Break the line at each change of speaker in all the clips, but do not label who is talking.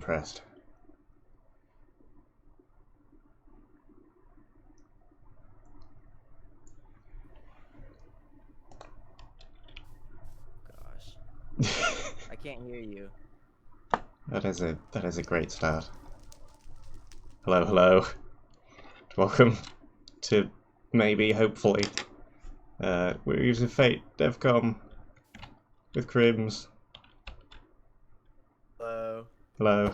impressed.
Gosh. I can't hear you.
That is a great start. Hello, hello. Welcome to maybe, hopefully, Reviews of Fate, DevCom, with Crims.
Hello.
Hello.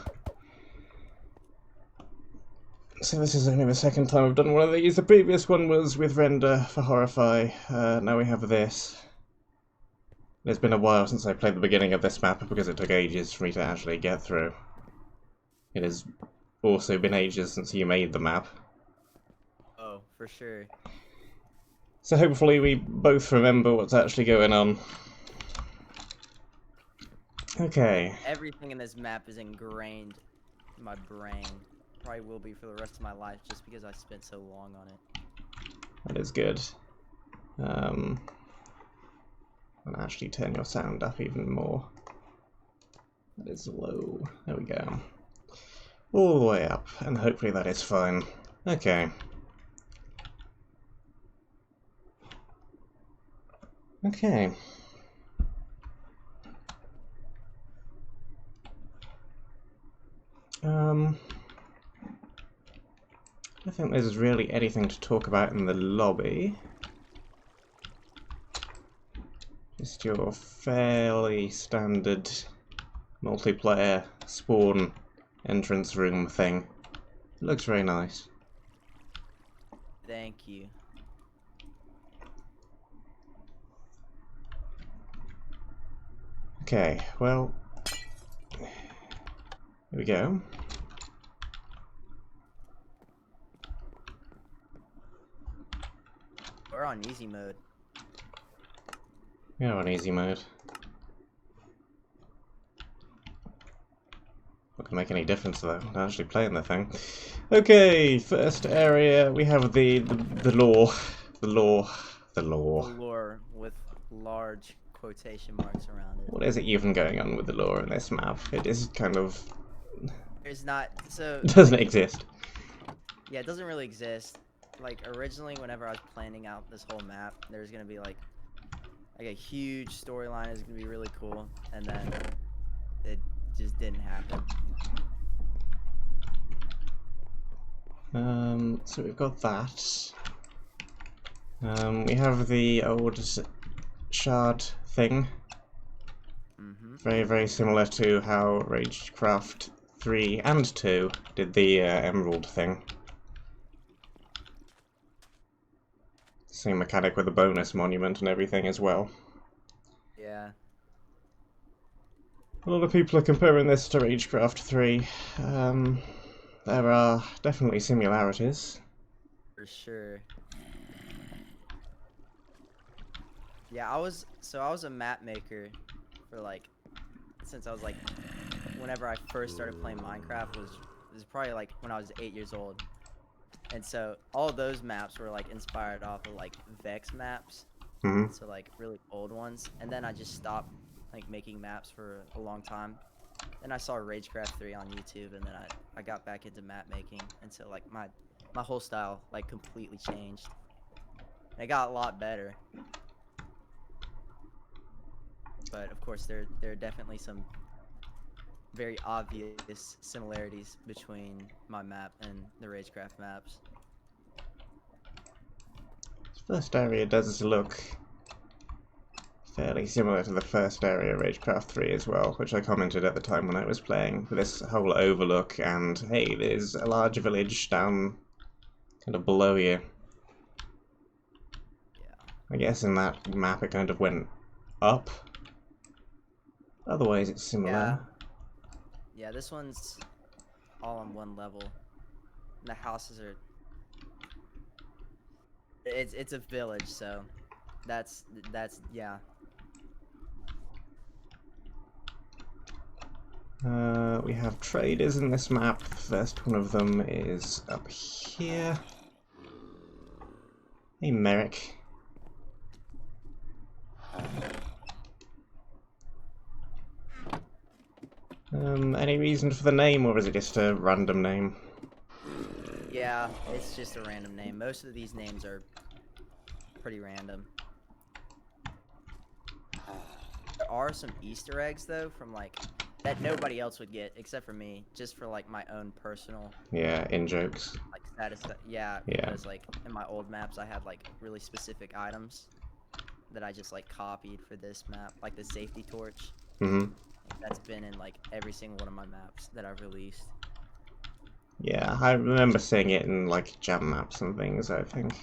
So this is only the second time I've done one of these. The previous one was with Render for Horrify. Now we have this. It's been a while since I played the beginning of this map because it took ages for me to actually get through. It has also been ages since you made the map.
Oh, for sure.
So hopefully we both remember what's actually going on. Okay.
Everything in this map is ingrained in my brain. Probably will be for the rest of my life just because I spent so long on it.
That is good. And actually turn your sound up even more. That is low. There we go. All the way up, and hopefully that is fine. Okay. Okay. I don't think there's really anything to talk about in the lobby. Just your fairly standard multiplayer spawn entrance room thing. It looks very nice.
Thank you.
Okay, well, here we go.
We're on easy mode.
We are on easy mode. Not gonna make any difference though, not actually playing the thing. Okay, first area, we have the lore. The lore.
The lore with large quotation marks around it.
What is it even going on with the lore in this map? It is kind of...
There's not, so...
doesn't exist.
Yeah, it doesn't really exist. Like, originally, whenever I was planning out this whole map, there's gonna be, like a huge storyline is gonna be really cool, and then it just didn't happen.
So we've got that. We have the old shard thing. Very, very similar to how Ragecraft 3 and 2 did the Emerald thing. Same mechanic with a bonus monument and everything as well.
Yeah.
A lot of people are comparing this to Ragecraft 3. There are definitely similarities.
For sure. Yeah, I was a map maker for like since I was like whenever I first started playing Minecraft was probably like when I was 8 years old. And so all of those maps were like inspired off of like Vex maps. So like really old ones. And then I just stopped like making maps for a long time. Then I saw Ragecraft 3 on YouTube, and then I got back into map making, and so like my whole style like completely changed. And it got a lot better. But of course there are definitely some very obvious similarities between my map and the Ragecraft maps.
This first area does look fairly similar to the first area of Ragecraft 3 as well, which I commented at the time when I was playing, with this whole overlook and, hey, there's a large village down kind of below you.
Yeah.
I guess in that map it kind of went up. Otherwise it's similar.
Yeah, this one's all on one level. And the houses are... It's a village, so that's yeah.
We have traders in this map. The first one of them is up here. Hey, Merrick. Any reason for the name, or is it just a random name?
Yeah, it's just a random name. Most of these names are pretty random. There are some Easter eggs though from like that nobody else would get except for me, just for like my own personal
Yeah, in jokes.
like status. Yeah,
Yeah.
because like in my old maps I had like really specific items that I just like copied for this map, like the safety torch.
Mm-hmm.
That's been in like every single one of my maps that I've released.
Yeah, I remember seeing it in like jam maps and things, I think.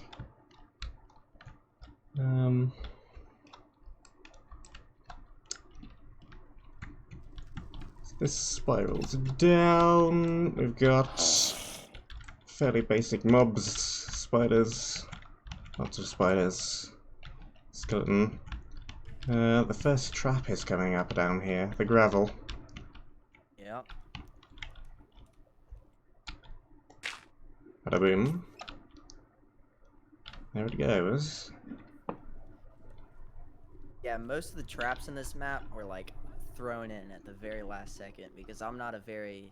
This spirals down. We've got fairly basic mobs, spiders, lots of spiders, skeleton. The first trap is coming up down here, the gravel.
Yep.
Bada boom. There it goes.
Yeah, most of the traps in this map were like thrown in at the very last second because I'm not a very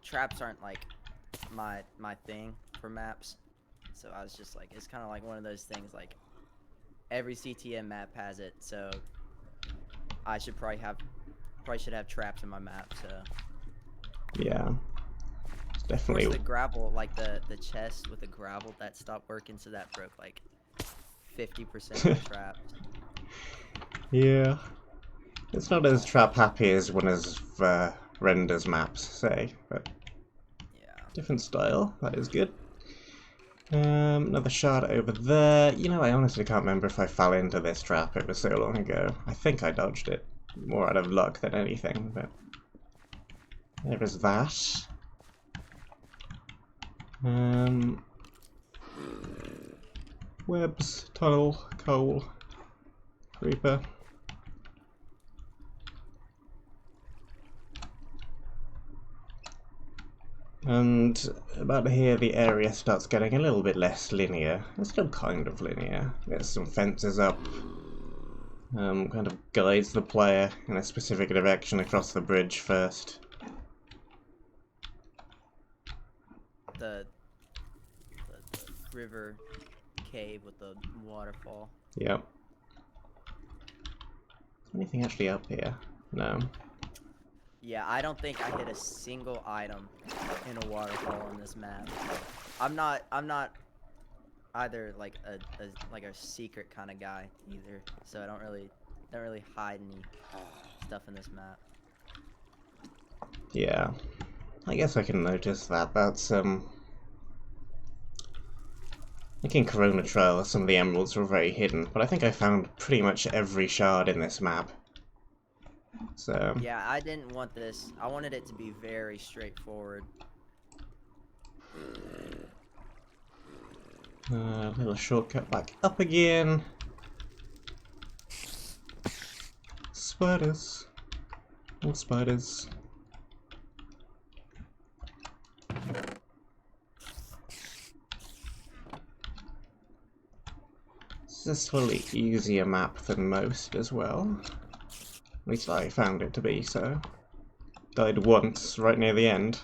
traps aren't like my thing for maps. So I was just like it's kind of like one of those things like every CTM map has it, so I should probably should have traps in my map. So
Yeah, it's
of
definitely.
course the gravel, like the chest with the gravel, that stopped working, so that broke like 50% of the traps.
Yeah, it's not as trap happy as one of Render's maps, say, but
Yeah.
different style. That is good. Another shard over there. You know, I honestly can't remember if I fell into this trap. It was so long ago. I think I dodged it, more out of luck than anything, but there is that. Webs, tunnel, coal, creeper. And about here the area starts getting a little bit less linear. It's still kind of linear. There's some fences up. Kind of guides the player in a specific direction across the bridge first.
The river cave with the waterfall.
Yep. Is anything actually up here? No.
Yeah, I don't think I hit a single item in a waterfall on this map. I'm not either like a secret kind of guy either, so I don't really hide any stuff in this map.
Yeah. I guess I can notice that. That's like in Corona Trail, some of the emeralds were very hidden, but I think I found pretty much every shard in this map. So
Yeah, I didn't want this. I wanted it to be very straightforward.
little shortcut back up again. Spiders. More spiders. This is a slightly easier map than most as well. At least I found it to be so. Died once, right near the end.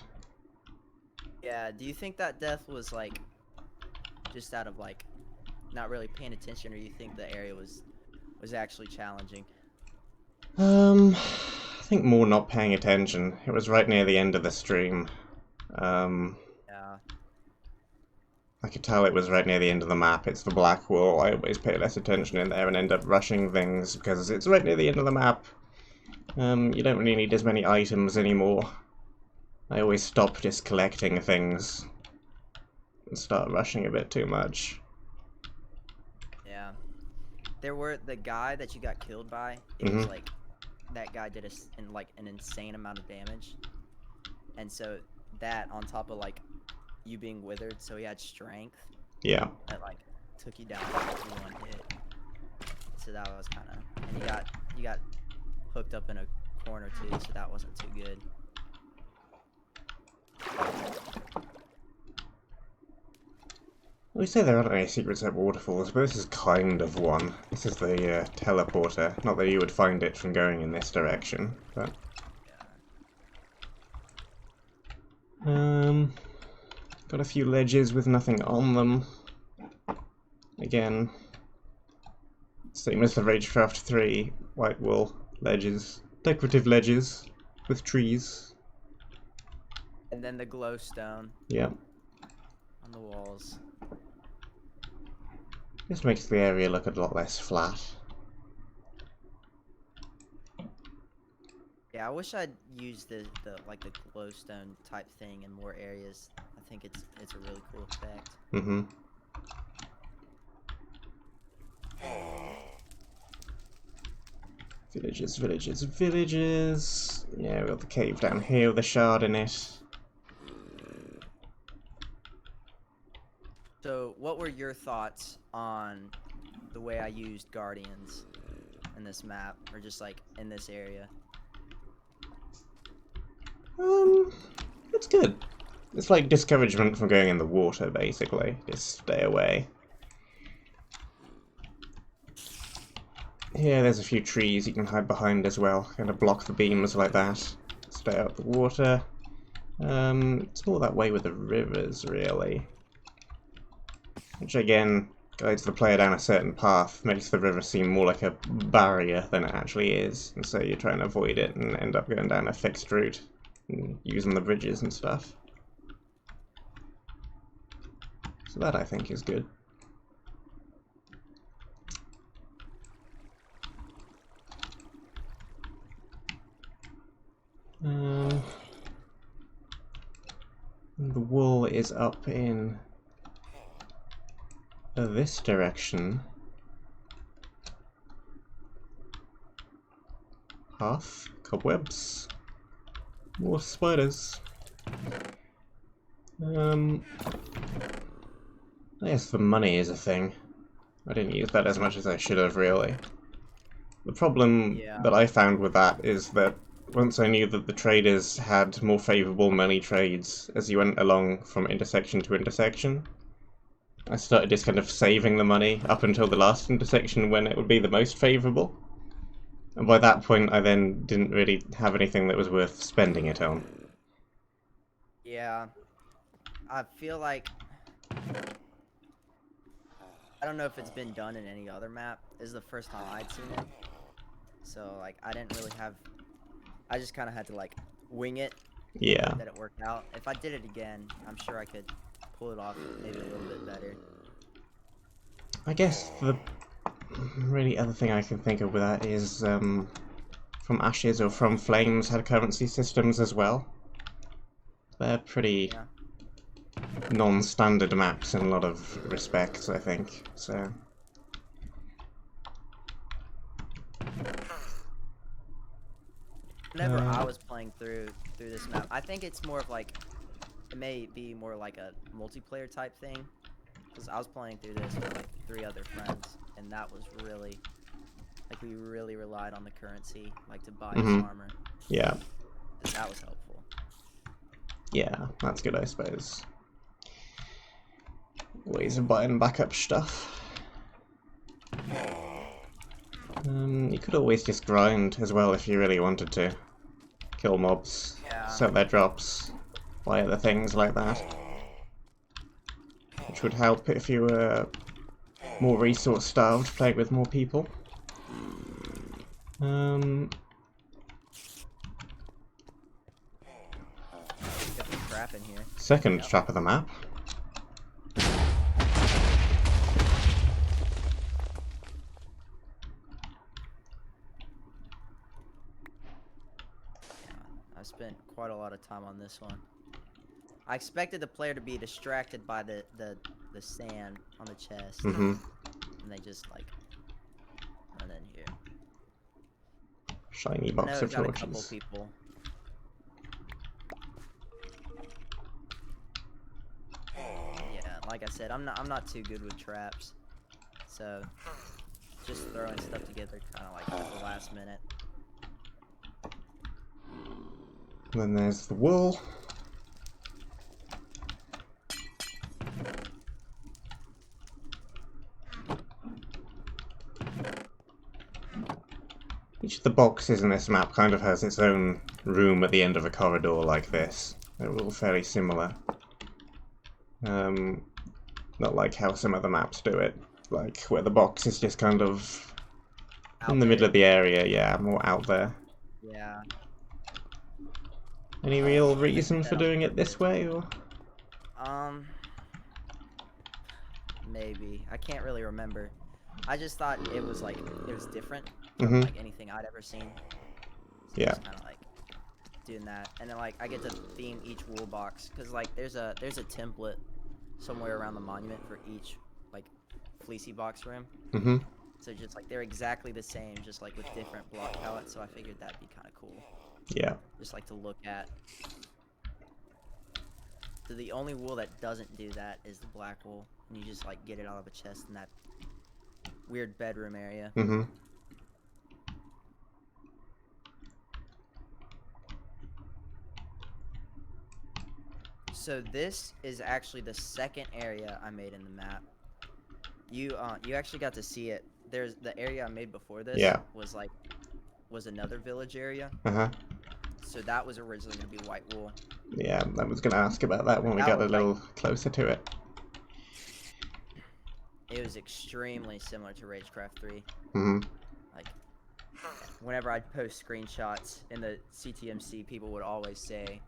Yeah, do you think that death was like just out of like not really paying attention, or you think the area was actually challenging?
I think more not paying attention. It was right near the end of the stream.
Yeah.
I could tell it was right near the end of the map. It's the black wall. I always pay less attention in there and end up rushing things because it's right near the end of the map. You don't really need as many items anymore. I always stop just collecting things and start rushing a bit too much.
Yeah. There were the guy that you got killed by. It was like that guy did an insane amount of damage, and so that on top of like you being withered, so he had strength.
Yeah.
That like took you down with one hit. So that was kind of, and you got hooked up in a corner too, so that wasn't too good.
We say there aren't any secrets at waterfalls, but this is kind of one. This is the teleporter. Not that you would find it from going in this direction, but Got a few ledges with nothing on them. Again, same as the Ragecraft 3 white wool ledges. Decorative ledges with trees.
And then the glowstone.
Yeah.
On the walls.
This makes the area look a lot less flat.
Yeah, I wish I'd used the glowstone type thing in more areas. I think it's a really cool effect.
Mm-hmm. Villages, villages, villages. Yeah, we've got the cave down here with a shard in it.
So, what were your thoughts on the way I used guardians in this map, or just like in this area?
It's good. It's like discouragement from going in the water, basically. Just stay away. Here, there's a few trees you can hide behind as well. Kind of block the beams like that. Stay out of the water. It's more that way with the rivers, really. Which, again, guides the player down a certain path, makes the river seem more like a barrier than it actually is. And so you try and avoid it and end up going down a fixed route. And using the bridges and stuff. So that, I think, is good. The wool is up in this direction. Half cobwebs. More spiders. I guess the money is a thing. I didn't use that as much as I should have, really. The problem that I found with that is that once I knew that the traders had more favourable money trades as you went along from intersection to intersection, I started just kind of saving the money up until the last intersection when it would be the most favourable. And by that point I then didn't really have anything that was worth spending it on.
Yeah. I feel like... I don't know if it's been done in any other map. This is the first time I'd seen it. So, like, I didn't really have... I just kind of had to, like, wing it.
Yeah.
That it worked out. If I did it again, I'm sure I could pull it off maybe a little bit better.
I guess the really other thing I can think of with that is From Ashes or From Flames had currency systems as well. They're pretty non-standard maps in a lot of respects, I think. So.
Whenever I was playing through this map, I think it's more of like, it may be more like a multiplayer type thing, because I was playing through this with like 3 other friends, and that was really, like, we really relied on the currency, like, to buy this armor.
Yeah.
That was helpful.
Yeah, that's good, I suppose. Ways of buying backup stuff. You could always just grind as well if you really wanted to. Kill mobs, sell their drops, buy other things like that. Which would help if you were more resource starved, playing with more people.
Got the trap in here.
Second trap of the map.
I spent quite a lot of time on this one. I expected the player to be distracted by the sand on the chest. And they just, like, run in here.
Shiny box of
got
torches.
A couple people. Yeah, like I said, I'm not too good with traps. So just throwing stuff together kinda like at the last minute.
And then there's the wool. Each of the boxes in this map kind of has its own room at the end of a corridor like this. They're all fairly similar. Not like how some other maps do it, like where the box is just kind of in
Out
the middle
there.
of the area, yeah, more out there.
Yeah.
Any real
I did
reason
that
for
on
doing it this
purpose.
way, or?
Maybe. I can't really remember. I just thought it was like it was different from
Mm-hmm.
like anything I'd ever seen. So
Yeah.
just kind of like doing that, and then like I get to theme each wool box because like there's a template somewhere around the monument for each like fleecy box room.
Mm-hmm.
So just like they're exactly the same, just like with different block palettes. So I figured that'd be kind of cool,
Yeah.
just like to look at. So the only wool that doesn't do that is the black wool, and you just like get it out of a chest in that weird bedroom area.
Mm-hmm.
So this is actually the second area I made in the map. You actually got to see it. There's the area I made before this
Yeah.
was another village area.
Uh-huh.
So that was originally gonna be white wool.
Yeah, I was gonna ask about that when we
That
got a
was like
little closer to it.
it was extremely similar to Ragecraft 3.
Mm-hmm.
Like whenever I'd post screenshots in the CTMC, people would always say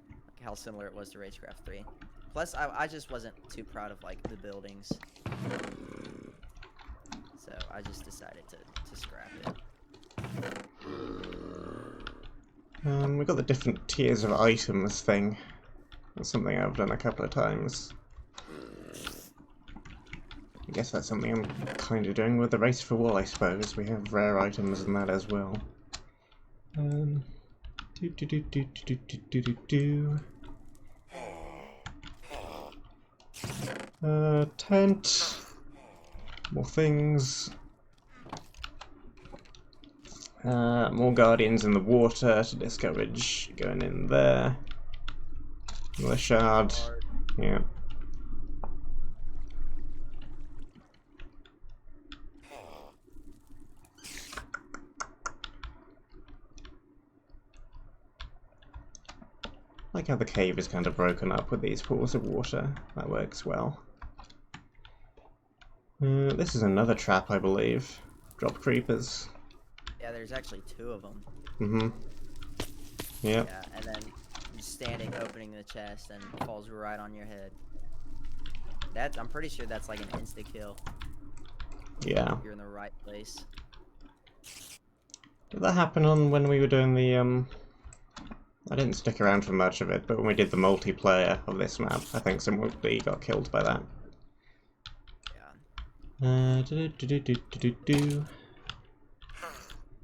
like how similar it was to Ragecraft 3. Plus, I just wasn't too proud of like the buildings, so I just decided to scrap it.
We've got the different tiers of items thing. That's something I've done a couple of times. I guess that's something I'm kind of doing with the race for wool, I suppose. We have rare items and that as well. Do do do do do do do do do. Tent. More things. More guardians in the water to discourage going in there. Another shard. Yeah. I like how the cave is kind of broken up with these pools of water. That works well. This is another trap, I believe. Drop creepers.
Yeah, there's actually 2 of them.
Mm-hmm. Yep.
Yeah, and then just standing, opening the chest, and it falls right on your head. I'm pretty sure that's like an insta kill.
Yeah.
You're in the right place.
Did that happen on when we were doing the I didn't stick around for much of it, but when we did the multiplayer of this map, I think somebody got killed by that.
Yeah.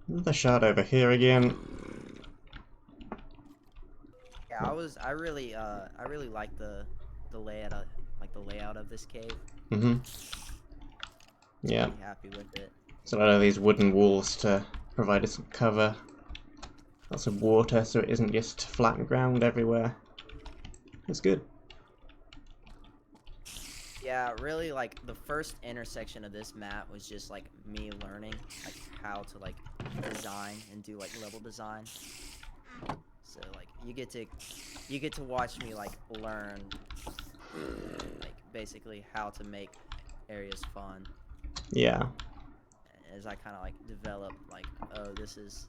Another shard over here again.
Yeah, I really like the layout of this cave.
Mm-hmm. Yeah.
Pretty happy with it.
So a lot of these wooden walls to provide us some cover. Lots of water so it isn't just flat ground everywhere. It's good.
Yeah, really like the first intersection of this map was just like me learning like how to like design and do like level design. So like you get to watch me like learn like basically how to make areas fun.
Yeah.
As I kind of like develop like, oh, this is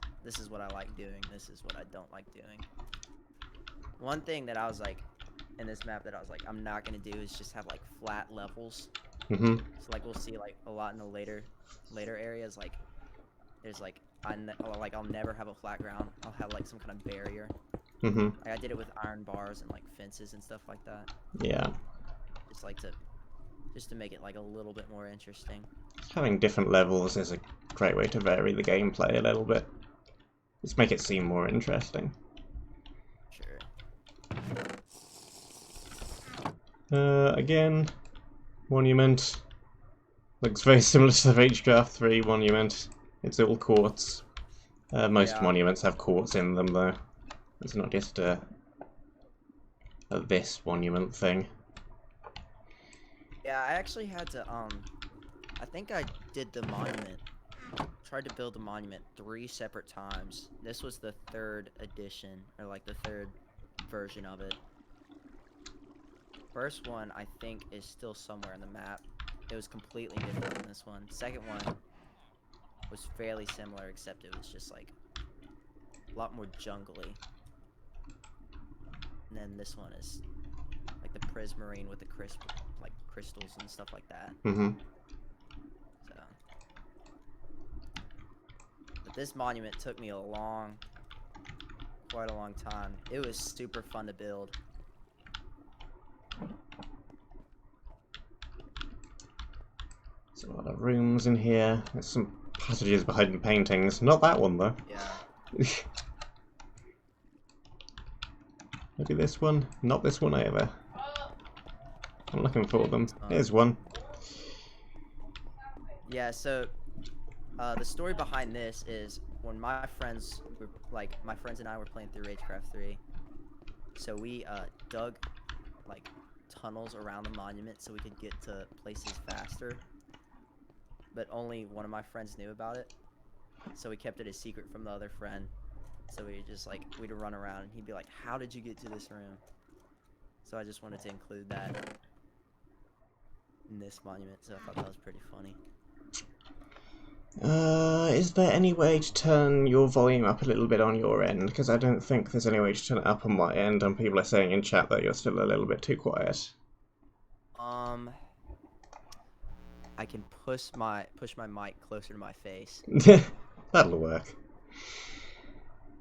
what I like doing, this is what I don't like doing. One thing that I was like in this map that I was like I'm not gonna do is just have like flat levels.
Mm-hmm.
So like we'll see like a lot in the later areas, like there's like I'll never have a flat ground. I'll have like some kind of barrier.
Mm-hmm.
Like, I did it with iron bars and like fences and stuff like that.
Yeah.
Just to make it like a little bit more interesting.
Having different levels is a great way to vary the gameplay a little bit. Just make it seem more interesting.
Sure.
Again, monument. Looks very similar to the Ragecraft 3 monument. It's all quartz. Most
Yeah.
monuments have quartz in them, though. It's not just a this monument thing.
Yeah, I actually had to I think I did the monument. Tried to build the monument 3 separate times. This was the 3rd edition, or like the 3rd version of it. first one, I think, is still somewhere in the map. It was completely different than this one. Second one was fairly similar, except it was just like a lot more jungly. And then this one is like the prismarine with the crystals and stuff like that.
Mm-hmm.
So, but this monument took me quite a long time. It was super fun to build.
There's a lot of rooms in here. There's some passages behind the paintings. Not that one though.
Yeah.
Maybe this one? Not this one either. I'm looking for them. Here's one.
Yeah, so the story behind this is when my friends and I were playing through Ragecraft 3. So we dug like tunnels around the monument so we could get to places faster. But only one of my friends knew about it. So we kept it a secret from the other friend. So we'd run around and he'd be like, "How did you get to this room?" So I just wanted to include that in this monument, so I thought that was pretty funny.
Is there any way to turn your volume up a little bit on your end? Because I don't think there's any way to turn it up on my end, and people are saying in chat that you're still a little bit too quiet.
I can push my mic closer to my face.
That'll work.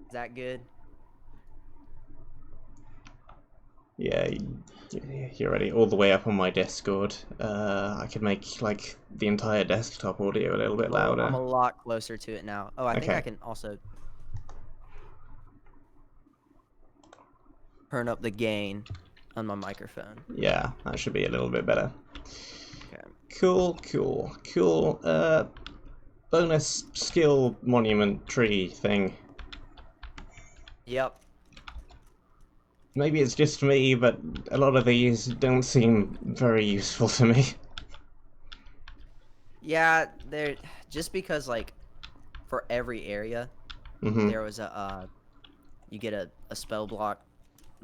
Is that good?
Yeah, you're already all the way up on my Discord. I could make like the entire desktop audio a little bit louder.
I'm a lot closer to it now. Oh, I think I can also turn up the gain on my microphone.
Yeah, that should be a little bit better.
Okay.
Cool. Bonus skill monument tree thing.
Yep.
Maybe it's just me, but a lot of these don't seem very useful to me.
Yeah, they're just because like for every area there was you get a spell block.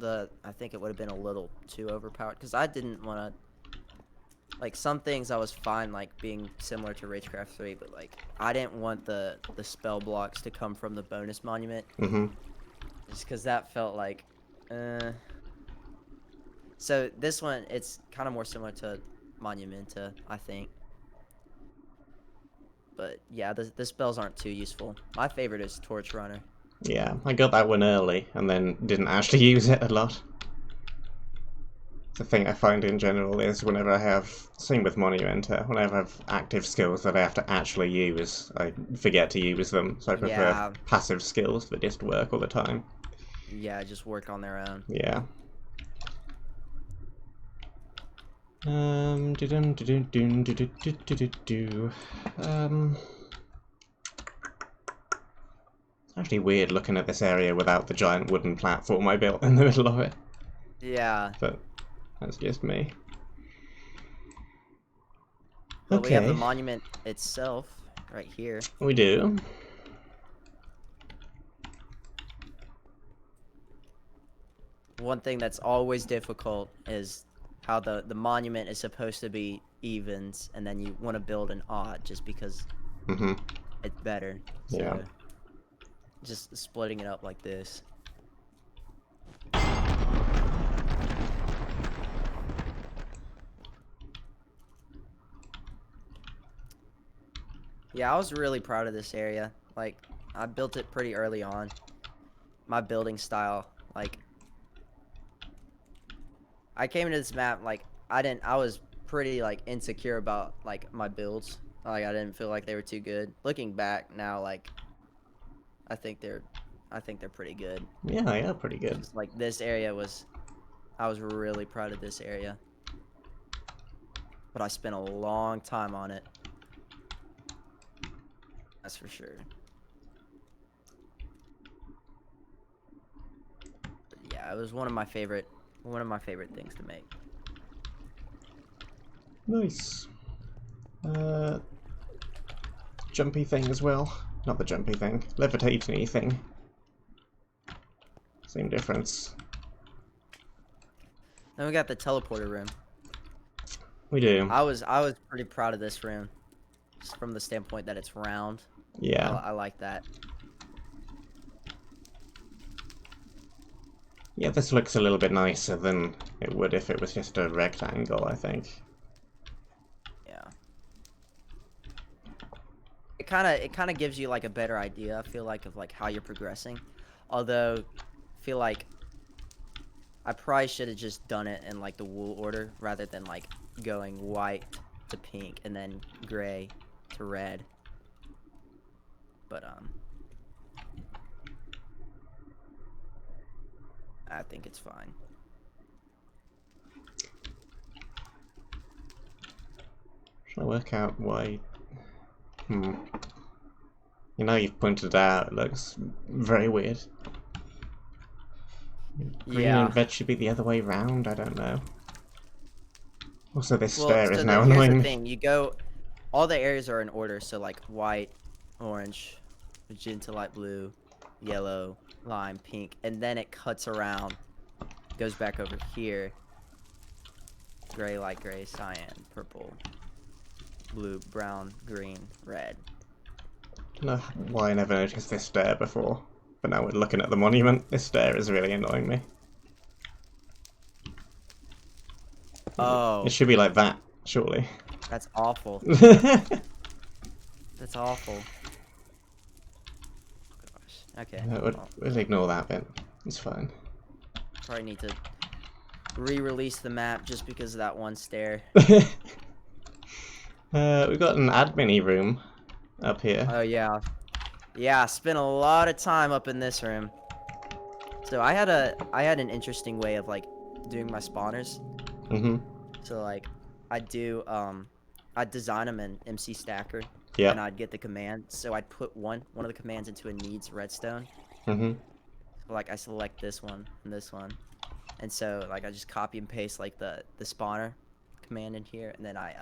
I think it would have been a little too overpowered because I didn't want to. Like some things I was fine like being similar to Ragecraft 3, but like I didn't want the spell blocks to come from the bonus monument. Just because that felt like So this one, it's kind of more similar to Monumenta, I think. But yeah, the spells aren't too useful. My favorite is Torch Runner.
Yeah, I got that one early and then didn't actually use it a lot. The thing I find in general is whenever I have, same with Monumenta, whenever I have active skills that I have to actually use, I forget to use them. So I prefer passive skills that just work all the time.
Yeah, just work on their own.
Yeah. It's actually weird looking at this area without the giant wooden platform I built in the middle of it.
Yeah.
But that's just me.
But we have the monument itself right here.
We do.
One thing that's always difficult is how the monument is supposed to be evens, and then you want to build an odd just because it's better. So
yeah.
Just splitting it up like this. Yeah, I was really proud of this area. Like, I built it pretty early on. My building style, like, I came into this map, like, I was pretty, like, insecure about, like, my builds. Like, I didn't feel like they were too good. Looking back now, like, I think they're pretty good.
Yeah, pretty good.
Just, like, this area I was really proud of this area. But I spent a long time on it. That's for sure. But yeah, it was one of my favorite things to make.
Nice. Jumpy thing as well. Not the jumpy thing. Levitating-y thing. Same difference.
Then we got the teleporter room.
We do.
I was pretty proud of this room, just from the standpoint that it's round.
Yeah.
I like that.
Yeah, this looks a little bit nicer than it would if it was just a rectangle, I think.
Yeah. It kind of gives you like a better idea, I feel like, of like how you're progressing. Although, I feel like I probably should have just done it in like the wool order rather than like going white to pink and then gray to red. But I think it's fine.
Trying to work out why. You know, you've pointed it out. It looks very weird. Green
Yeah.
and red should be the other way round. I don't know. Also, this
Well,
stair
so
is now
here's
annoying
the
me.
thing. You go, all the areas are in order. So like white, orange, magenta, light blue, yellow, lime, pink, and then it cuts around, goes back over here. Gray, light gray, cyan, purple, blue, brown, green, red.
I don't know why I never noticed this stair before, but now we're looking at the monument. This stair is really annoying me.
Oh,
It should be like that, surely.
that's awful. That's awful. Gosh. Okay. Well,
We'll ignore that bit. It's fine.
probably need to re-release the map just because of that one stair.
We've got an admin room up here.
Oh yeah. Yeah, I spent a lot of time up in this room. So I had an interesting way of like doing my spawners. So like I'd design them in MC Stacker.
Yeah.
And I'd get the command. So I'd put one of the commands into a needs redstone.
So,
like I select this one and this one. And so like I just copy and paste like the spawner command in here, and then I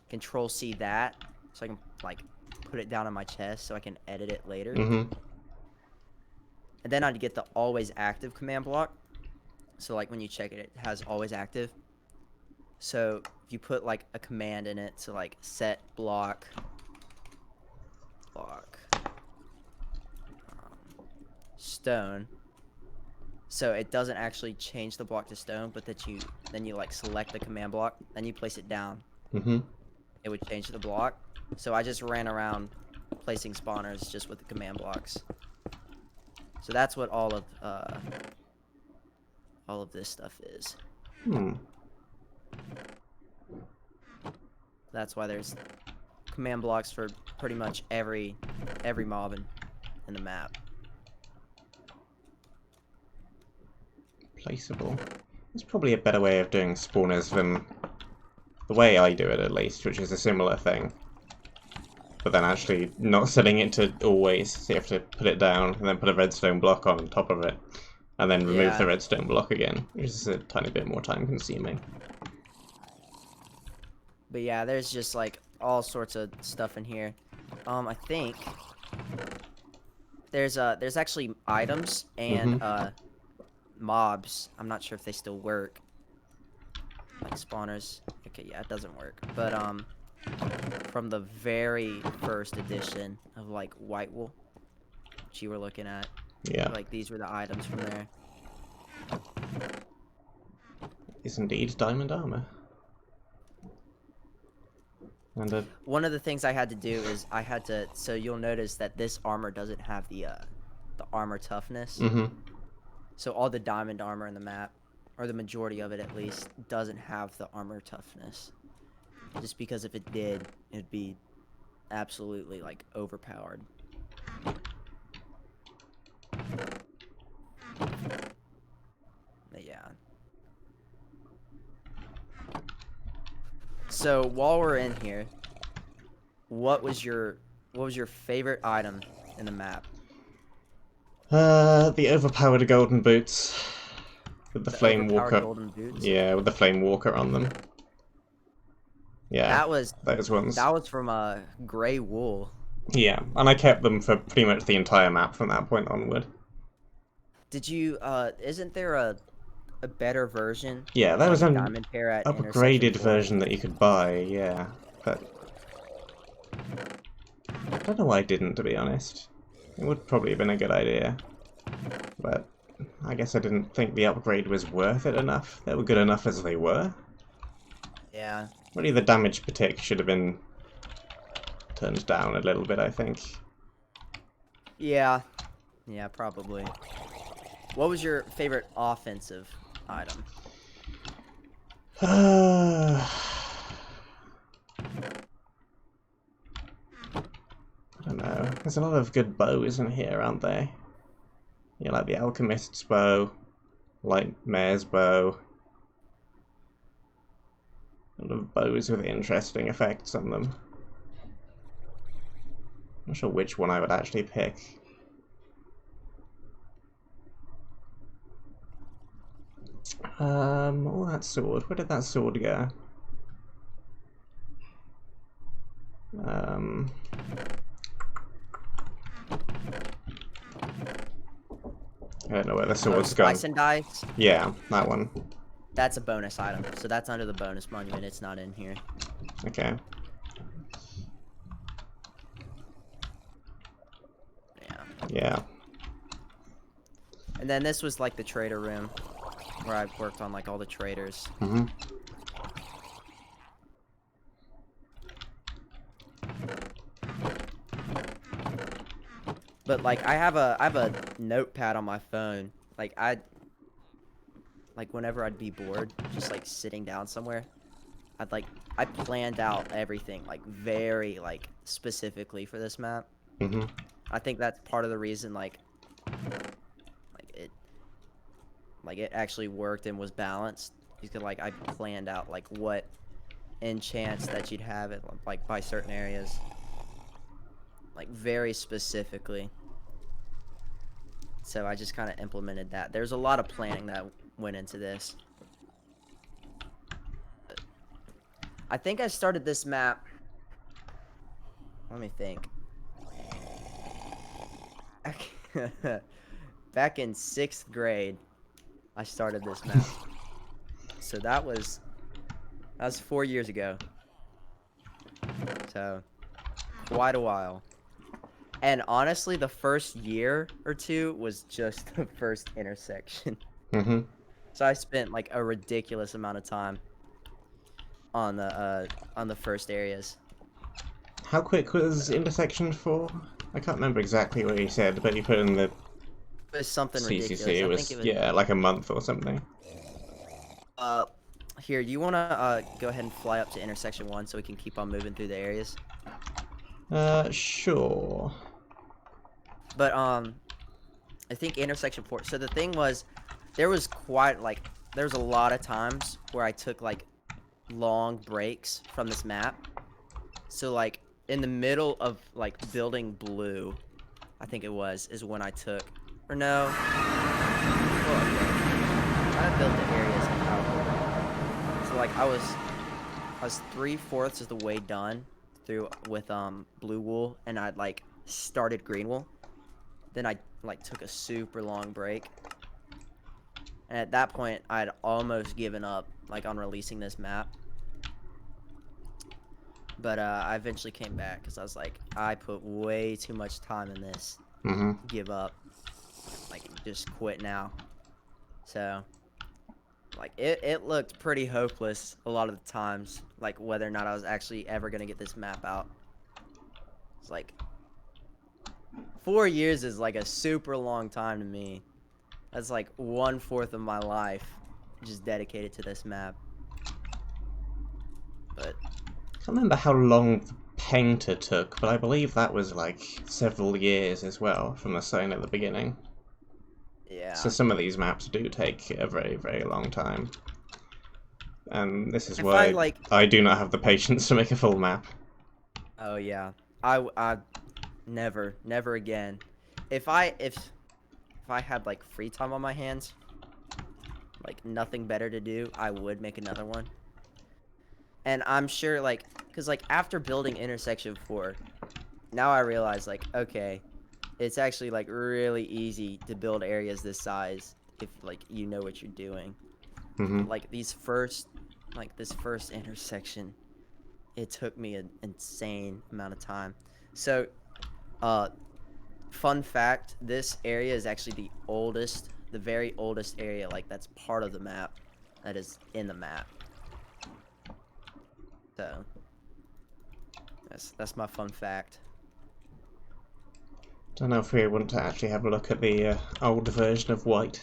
control C that so I can like put it down on my chest so I can edit it later. And then I'd get the always active command block. So like when you check it, it has always active. So if you put like a command in it to like set block stone, so it doesn't actually change the block to stone, but that then you like select the command block, then you place it down. It would change the block. So I just ran around placing spawners just with the command blocks. So that's what all of this stuff is. That's why there's command blocks for pretty much every mob in the map.
Placeable. There's probably a better way of doing spawners than the way I do it, at least, which is a similar thing. But then actually not setting it to always, so you have to put it down and then put a redstone block on top of it, and then remove the redstone block again, which is a tiny bit more time consuming.
But yeah, there's just like all sorts of stuff in here. I think there's actually items and mobs. I'm not sure if they still work. Like spawners. Okay, yeah, it doesn't work. But from the very first edition of like White Wool, which you were looking at.
Yeah.
Like these were the items from there.
Is indeed diamond armor. And
one of the things I had to do is so you'll notice that this armor doesn't have the armor toughness. So all the diamond armor in the map, or the majority of it at least, doesn't have the armor toughness. Just because if it did, it'd be absolutely like overpowered. But yeah. So while we're in here, what was your favorite item in the map?
the overpowered golden boots with the flame walker.
Golden boots?
Yeah, with the flame walker on them. Yeah,
that was
those ones.
That was from Grey Wool.
Yeah, and I kept them for pretty much the entire map from that point onward.
Did you? Isn't there a a better version,
Yeah, there
like
was
a
an
diamond pair at intersection
upgraded
4.
version that you could buy, yeah. But I don't know why I didn't, to be honest. It would probably have been a good idea. But I guess I didn't think the upgrade was worth it enough. They were good enough as they were.
Yeah.
Really, the damage per tick should have been turned down a little bit, I think.
Yeah. Yeah, probably. What was your favorite offensive item?
I don't know. There's a lot of good bows in here, aren't there? Yeah, like the Alchemist's bow, Mare's bow. A lot of bows with interesting effects on them. I'm not sure which one I would actually pick. Oh, that sword. Where did that sword go? I don't know where the sword's gone.
Slice and dice?
Yeah, that one.
That's a bonus item, so that's under the bonus monument. It's not in here.
Okay.
Yeah.
Yeah.
And then this was like the trader room, where I worked on like all the traders.
Mm-hmm.
But like I have a notepad on my phone. Like whenever I'd be bored, just like sitting down somewhere, I planned out everything like very like specifically for this map.
Mm-hmm.
I think that's part of the reason like it actually worked and was balanced. Because like I planned out like what enchants that you'd have it like by certain areas. Like very specifically. So I just kind of implemented that. There's a lot of planning that went into this. I think I started this map. Let me think. Back in 6th grade, I started this map. So that was 4 years ago. So quite a while. And honestly, the first year or two was just the first intersection.
Mm-hmm.
So I spent like a ridiculous amount of time on the first areas.
How quick was intersection 4? I can't remember exactly what you said, but you put in the
It was something
CCC.
ridiculous.
It
I
was,
think it was
yeah, like a month or something.
Here, do you wanna go ahead and fly up to intersection 1 so we can keep on moving through the areas?
Sure.
But I think intersection 4. So the thing was, there was a lot of times where I took like long breaks from this map. So like in the middle of like building blue, I think it was, is when I took, or no. Well, okay. I'm trying to build the areas out. So like I was 3/4 of the way done through with blue wool, and I'd like started green wool. Then I like took a super long break. And at that point, I'd almost given up like on releasing this map. But I eventually came back because I was like, I put way too much time in this.
Mm-hmm.
Give up. Like, just quit now. So, like, it looked pretty hopeless a lot of the times. Like, whether or not I was actually ever going to get this map out. It's like, 4 years is like a super long time to me. That's like 1/4 of my life just dedicated to this map. But
I can't remember how long the painter took, but I believe that was like several years as well from the sign at the beginning.
yeah.
So some of these maps do take a very, very long time. And this is why I do not have the patience to make a full map.
Oh yeah. I never again. If I had like free time on my hands, like nothing better to do, I would make another one. And I'm sure like cuz like after building intersection 4, now I realize like okay, it's actually like really easy to build areas this size if like you know what you're doing.
Mm-hmm.
Like this first intersection, it took me an insane amount of time. So, fun fact: this area is actually the very oldest area. Like that's part of the map, that is in the map. So, that's my fun fact.
Don't know if we want to actually have a look at the old version of White,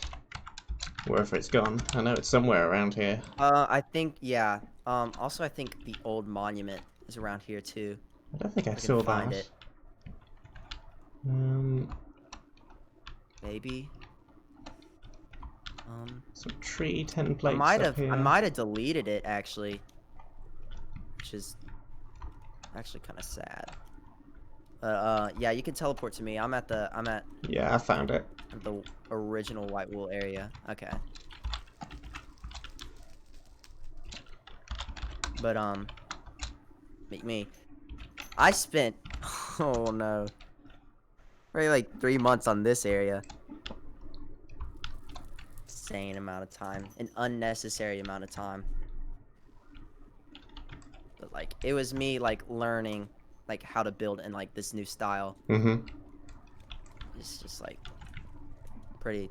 wherever it's gone. I know it's somewhere around here.
I think yeah. Also I think the old monument is around here too.
I don't think I
I can
saw
find
that.
it. Maybe.
Some tree templates
I
up here.
might have deleted it actually, which is actually kind of sad. Yeah, you can teleport to me. I'm at
Yeah, I found it.
the original White Wool area. Okay. But me. I spent oh no, probably like 3 months on this area. Insane amount of time, an unnecessary amount of time. But like it was me like learning like how to build in like this new style.
Mm-hmm.
It's just like pretty.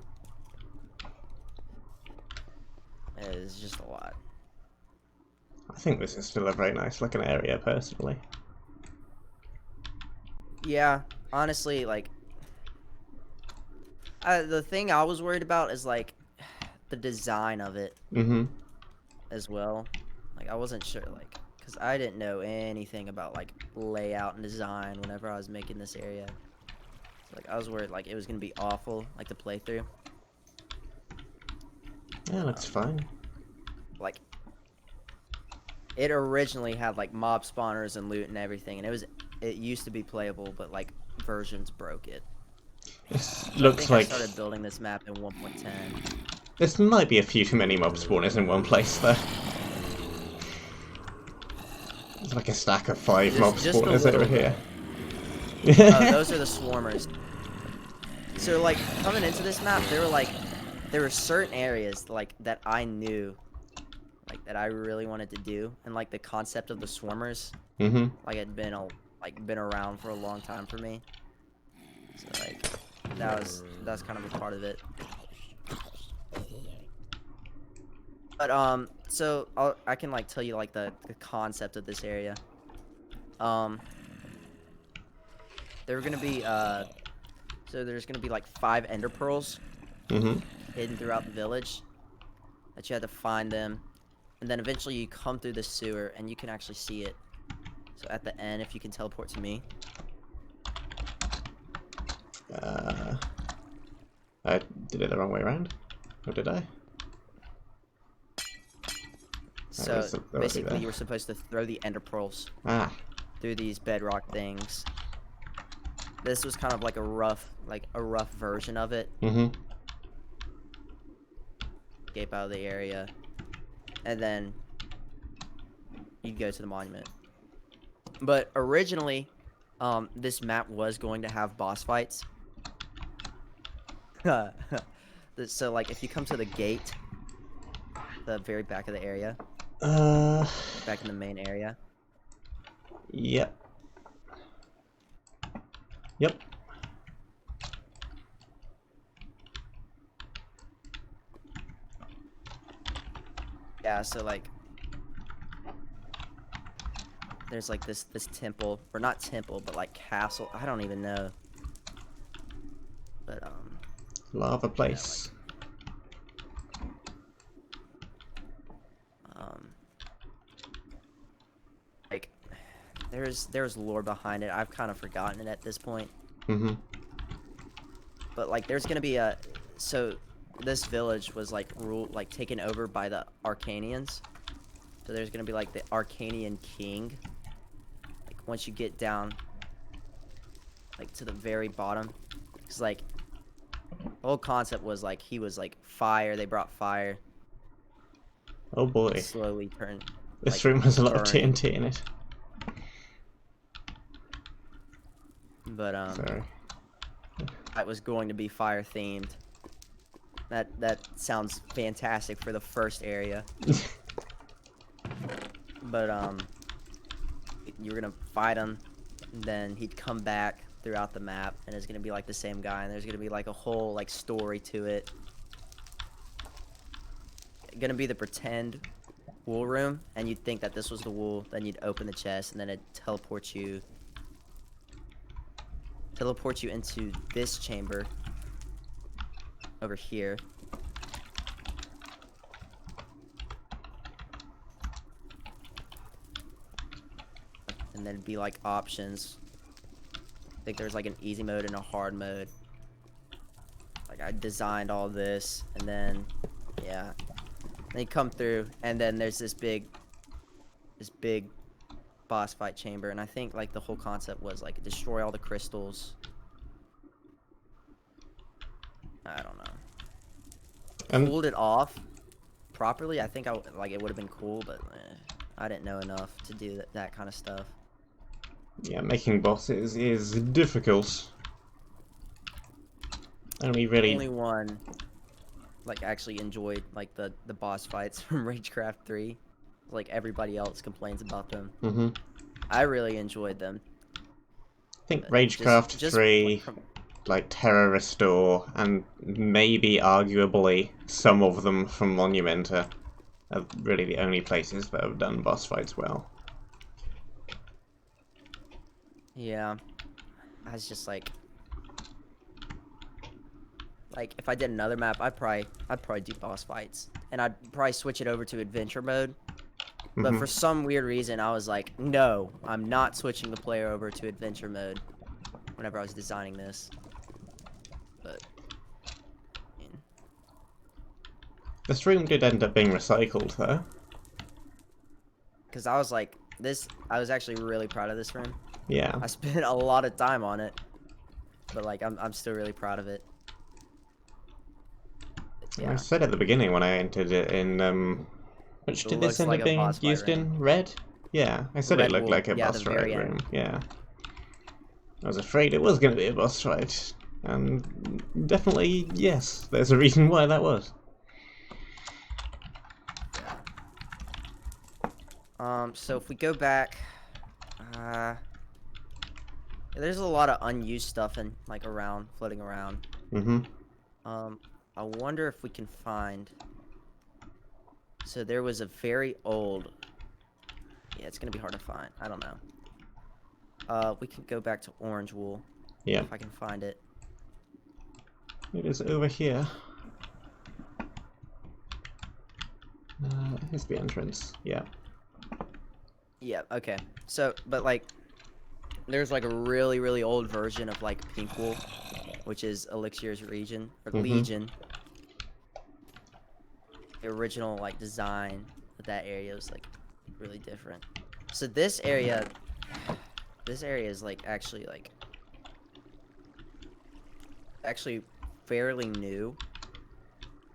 It's just a lot.
I think this is still a very nice looking area, personally.
Yeah, honestly, like the thing I was worried about is like the design of it
Mm-hmm.
as well. Like I wasn't sure, like, because I didn't know anything about like layout and design whenever I was making this area. So, like I was worried like it was gonna be awful, like the playthrough.
Yeah, looks fine.
Like it originally had like mob spawners and loot and everything, and it used to be playable, but like versions broke it.
This
So
looks like
I started building this map in 1.10.
this might be a few too many mob spawners in one place, though. It's like a stack of 5 mob spawners over here.
Those are the swarmers. So like coming into this map, there were certain areas like that I knew, like that I really wanted to do, and like the concept of the swarmers,
Mm-hmm.
like had been around for a long time for me. So like that's kind of a part of it. But so I can like tell you like the concept of this area. There were gonna be so there's gonna be like 5 ender pearls hidden throughout the village that you had to find them, and then eventually you come through the sewer and you can actually see it. So at the end, if you can teleport to me.
I did it the wrong way around. Or did I?
So basically, you were supposed to throw the ender pearls through these bedrock things. This was kind of like a rough version of it. Escape out of the area, and then you'd go to the monument. But originally, this map was going to have boss fights. So like if you come to the gate, the very back of the area, back in the main area.
Yep.
Yeah, so like there's like this temple, or not temple, but like castle. I don't even know. But
Lava place.
like there's lore behind it. I've kind of forgotten it at this point. But like there's gonna be so this village was like taken over by the Arcanians. So there's gonna be like the Arcanian king. Like once you get down like to the very bottom, because like the whole concept was like he was like fire. They brought fire.
Oh boy.
Slowly turned.
This room has a lot of TNT in it.
But
Sorry.
it was going to be fire themed. That sounds fantastic for the first area. But you're gonna fight him, and then he'd come back throughout the map, and it's gonna be like the same guy, and there's gonna be like a whole like story to it. Gonna be the pretend wool room, and you'd think that this was the wool, then you'd open the chest, and then it teleports you into this chamber over here. And then it'd be like options. I think there's like an easy mode and a hard mode. Like I designed all this, and then yeah. Then you come through, and then there's this big boss fight chamber, and I think like the whole concept was like destroy all the crystals. I don't know. Pulled it off properly. I think like it would have been cool, but I didn't know enough to do that kind of stuff.
Yeah, making bosses is difficult. Only
one like actually enjoyed like the boss fights from Ragecraft 3. Like everybody else complains about them.
Mm-hmm.
I really enjoyed them.
I think Ragecraft 3, like Terror Restore, and maybe arguably some of them from Monumenta are really the only places that have done boss fights well.
Yeah, I was just like if I did another map, I'd probably do boss fights, and I'd probably switch it over to adventure mode. But for some weird reason, I was like, no, I'm not switching the player over to adventure mode whenever I was designing this. But I mean,
this room did end up being recycled, though.
Because I was like, I was actually really proud of this room.
Yeah.
I spent a lot of time on it, but like I'm still really proud of it.
Yeah. I said at the beginning when I entered it in which did this end up being used in? Red? Yeah, I said it looked like a boss fight room. Yeah. I was afraid it was going to be a boss fight, and definitely yes, there's a reason why that was.
So if we go back, there's a lot of unused stuff and like floating around. I wonder if we can find. So there was a very old. Yeah, it's gonna be hard to find. I don't know. We can go back to orange wool.
Yeah.
If I can find it.
It is over here. Here's the entrance. Yeah.
Yeah. Okay. So, but like, there's like a really, really old version of like pink wool, which is Elixir's region or Legion. The original like design of that area was like really different. So this area is like actually fairly new,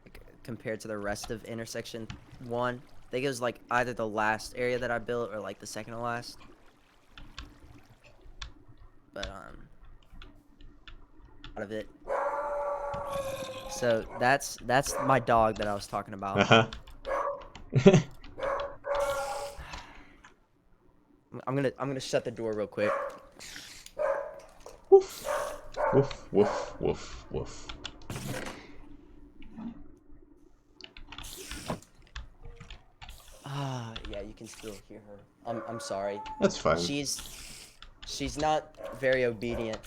like, compared to the rest of intersection 1. I think it was like either the last area that I built or like the second to last. But out of it. So that's my dog that I was talking about. I'm gonna shut the door real quick.
Woof. Woof, woof, woof, woof.
Yeah, you can still hear her. I'm sorry.
That's fine.
She's not very obedient.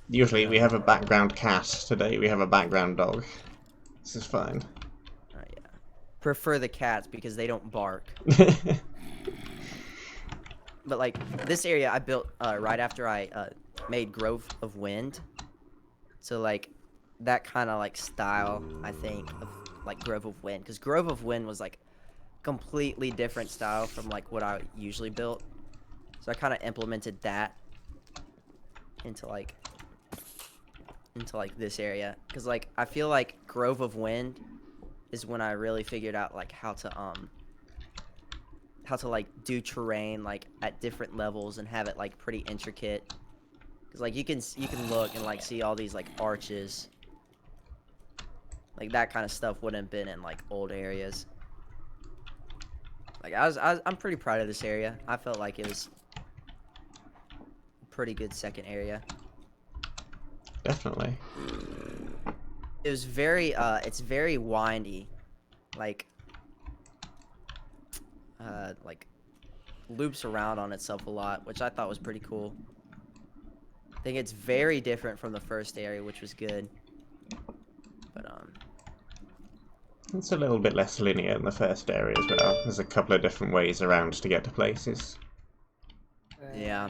Usually we have a background cat. Today we have a background dog. This is fine.
Yeah. Prefer the cats because they don't bark. But like this area I built right after I made Grove of Wind. So like that kind of like style, I think, of like Grove of Wind, because Grove of Wind was like completely different style from like what I usually built. So I kind of implemented that into like this area, because like I feel like Grove of Wind is when I really figured out like how to like do terrain like at different levels and have it like pretty intricate, because like you can look and like see all these like arches Like that kind of stuff wouldn't have been in like old areas. Like I'm pretty proud of this area. I felt like it was a pretty good second area.
Definitely.
It was very it's very windy. Like loops around on itself a lot, which I thought was pretty cool. I think it's very different from the first area, which was good. But
It's a little bit less linear in the first area as well. There's a couple of different ways around to get to places.
yeah.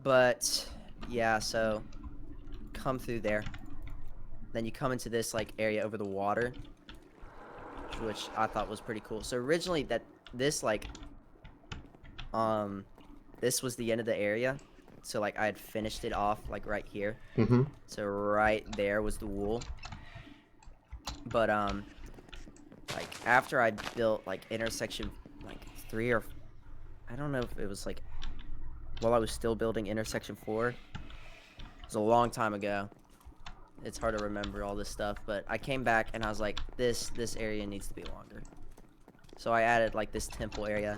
But yeah, so come through there. Then you come into this like area over the water, which I thought was pretty cool. So originally this this was the end of the area. So like I had finished it off like right here.
Mm-hmm.
So right there was the wool. But like after I built like intersection like 3 or I don't know if it was like while I was still building intersection 4. It was a long time ago. It's hard to remember all this stuff, but I came back and I was like, this area needs to be longer. So I added like this temple area,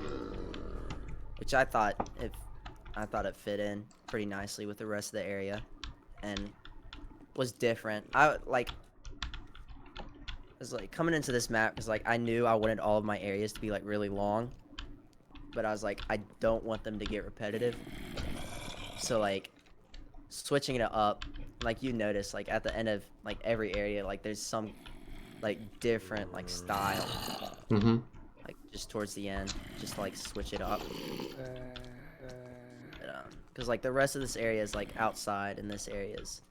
which I thought it fit in pretty nicely with the rest of the area, and was different. I was like coming into this map because like I knew I wanted all of my areas to be like really long, but I was like I don't want them to get repetitive. So like switching it up. Like you notice, like at the end of like every area, like there's some like different like style.
Mm-hmm.
Like just towards the end, just to, like switch it up. Because like the rest of this area is like outside, and this area is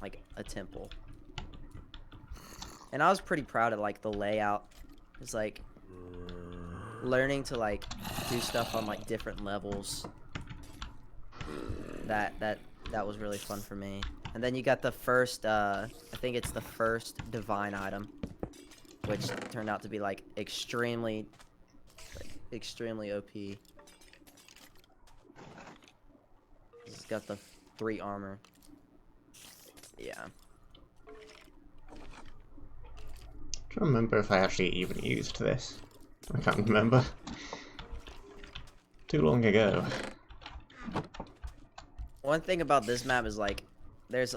like a temple. And I was pretty proud of like the layout. It's like learning to like do stuff on like different levels. That was really fun for me. And then you got the first, I think it's the first divine item, which turned out to be like extremely OP. It's got the 3 armor. Yeah.
I don't remember if I actually even used this. I can't remember. Too long ago.
One thing about this map is like, there's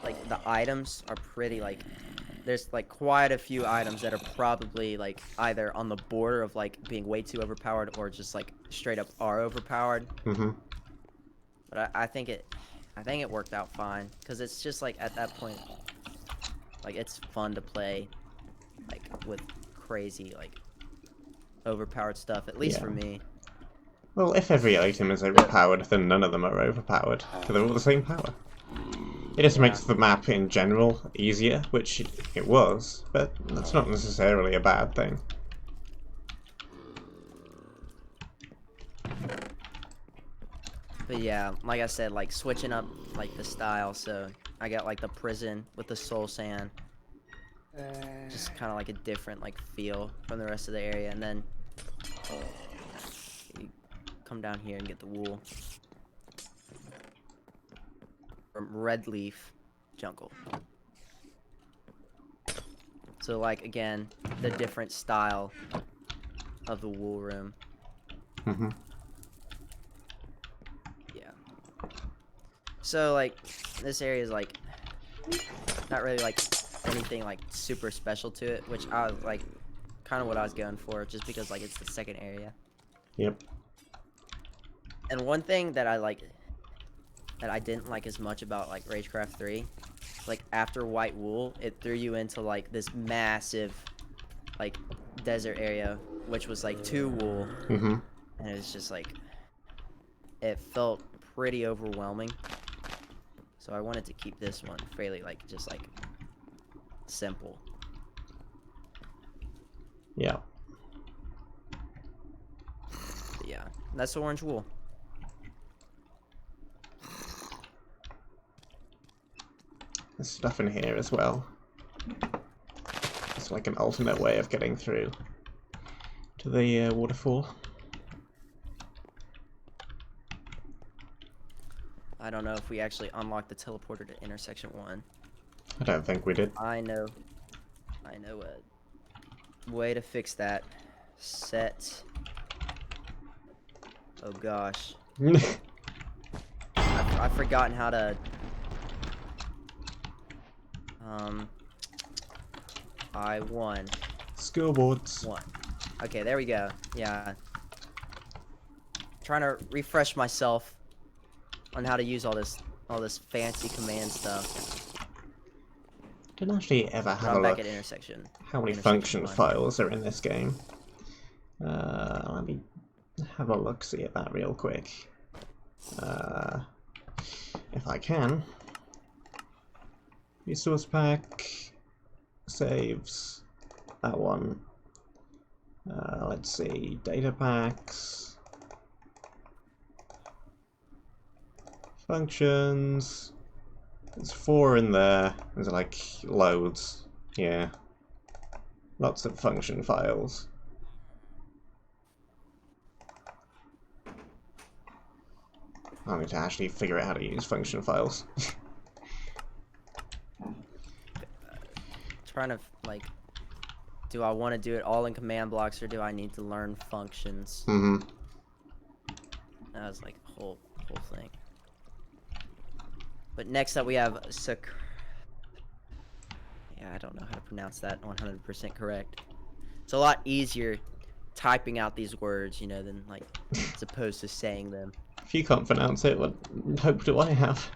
like the items are pretty like, there's like quite a few items that are probably like either on the border of like being way too overpowered or just like straight up are overpowered.
Mm-hmm.
But I think it worked out fine because it's just like at that point, like it's fun to play like with crazy like overpowered stuff, at least for me.
Well, if every item is overpowered, then none of them are overpowered, because they're all the same power. It just makes the map in general easier, which it was, but that's not necessarily a bad thing.
But yeah, like I said, like switching up like the style, so I got like the prison with the soul sand. Just kind of like a different like feel from the rest of the area, and then you come down here and get the wool from Red Leaf Jungle. So like again, the different style of the wool room.
Mm-hmm.
Yeah. So like this area is like not really like anything like super special to it, which I was like kind of what I was going for, just because like it's the second area.
Yep.
And one thing that I didn't like as much about like Ragecraft 3, like after White Wool, it threw you into like this massive like desert area, which was like 2 wool.
Mm-hmm.
And it was just like, it felt pretty overwhelming. So I wanted to keep this one fairly like just like simple.
Yeah.
But yeah, that's the orange wool.
There's stuff in here as well. It's like an alternate way of getting through to the waterfall.
don't know if we actually unlocked the teleporter to intersection 1.
I don't think we did.
I know a way to fix that. Set. Oh gosh. I've forgotten how to... I1.
Scoreboards.
1. Okay, there we go. Yeah. Trying to refresh myself on how to use all this fancy command stuff.
Didn't actually ever
But
have
I'm
a
back
look
at intersection.
how many
intersection
function
1.
files are in this game. Let me have a look, see at that real quick. If I can. Resource pack, saves, that one. Let's see, data packs, functions. There's 4 in there. There's like loads. Yeah. Lots of function files. I need to actually figure out how to use function files.
Trying to, like, do I want to do it all in command blocks or do I need to learn functions?
Mm-hmm.
That was like a whole thing. But next up we have yeah, I don't know how to pronounce that 100% correct. It's a lot easier typing out these words, you know, than like as opposed to saying them.
If you can't pronounce it, what hope do I have?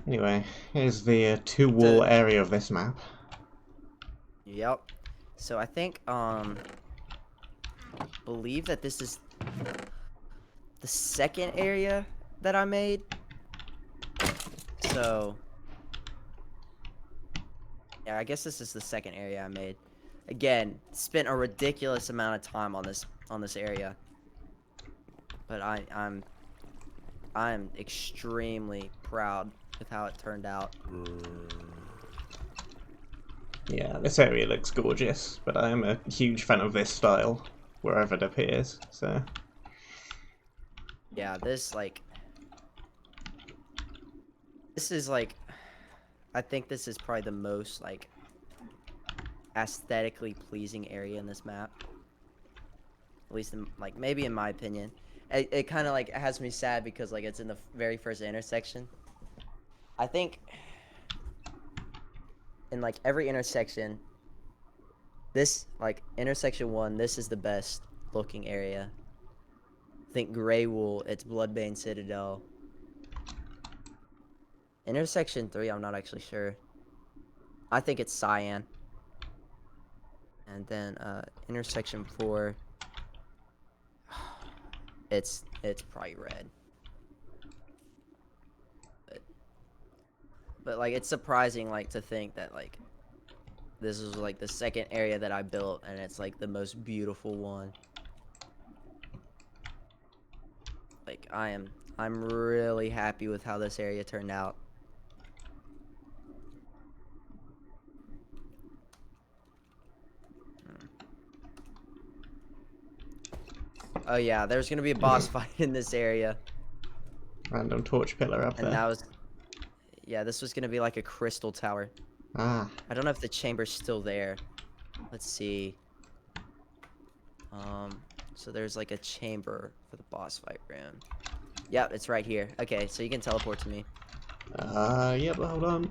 Anyway, here's the two-wall area of this map.
Yep. So I think believe that this is the second area that I made. So yeah, I guess this is the second area I made. Again, spent a ridiculous amount of time on this area. But I'm extremely proud with how it turned out.
Yeah, this area looks gorgeous, but I am a huge fan of this style wherever it appears, so...
Yeah, this is like, I think this is probably the most like aesthetically pleasing area in this map. At least in, like, maybe in my opinion. It kind of like has me sad because like it's in the very first intersection. I think in like every intersection, this like intersection 1, this is the best looking area. I think Grey Wool, it's Bloodbane Citadel. Intersection 3, I'm not actually sure. I think it's Cyan. And then intersection 4, it's probably red. But like it's surprising like to think that like this is like the second area that I built and it's like the most beautiful one. Like I'm really happy with how this area turned out. Oh yeah, there's gonna be a boss fight in this area.
Random torch pillar up there.
And that was, yeah, this was gonna be like a crystal tower.
Ah.
I don't know if the chamber's still there. Let's see. So there's like a chamber for the boss fight room. Yep, it's right here. Okay, so you can teleport to me.
Yep, hold on.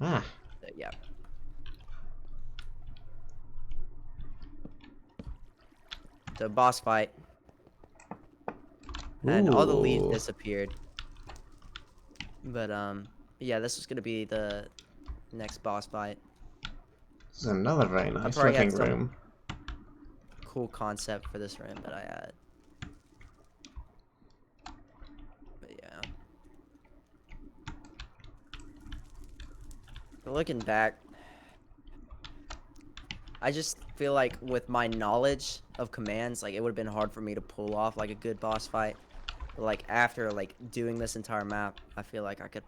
Ah.
Yeah. So boss fight. And all the leaves
Ooh.
disappeared. But yeah, this was gonna be the next boss fight.
This is another very nice
probably had
looking
some
room.
cool concept for this room that I had. But yeah. But looking back, I just feel like with my knowledge of commands, like it would have been hard for me to pull off like a good boss fight. But like after like doing this entire map, I feel like I could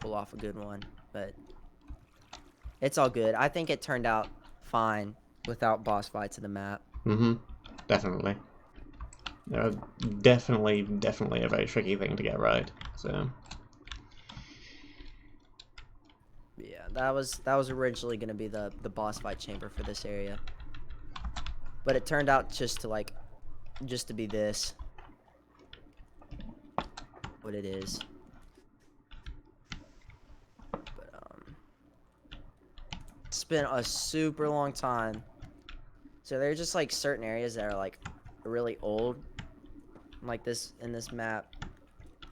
pull off a good one. But it's all good. I think it turned out fine without boss fights in the map.
Mm-hmm. Definitely. They're definitely a very tricky thing to get right. So
Yeah, that was originally gonna be the boss fight chamber for this area, but it turned out just to be this, what it is. But it's been a super long time. So there are just like certain areas that are like really old, like this in this map,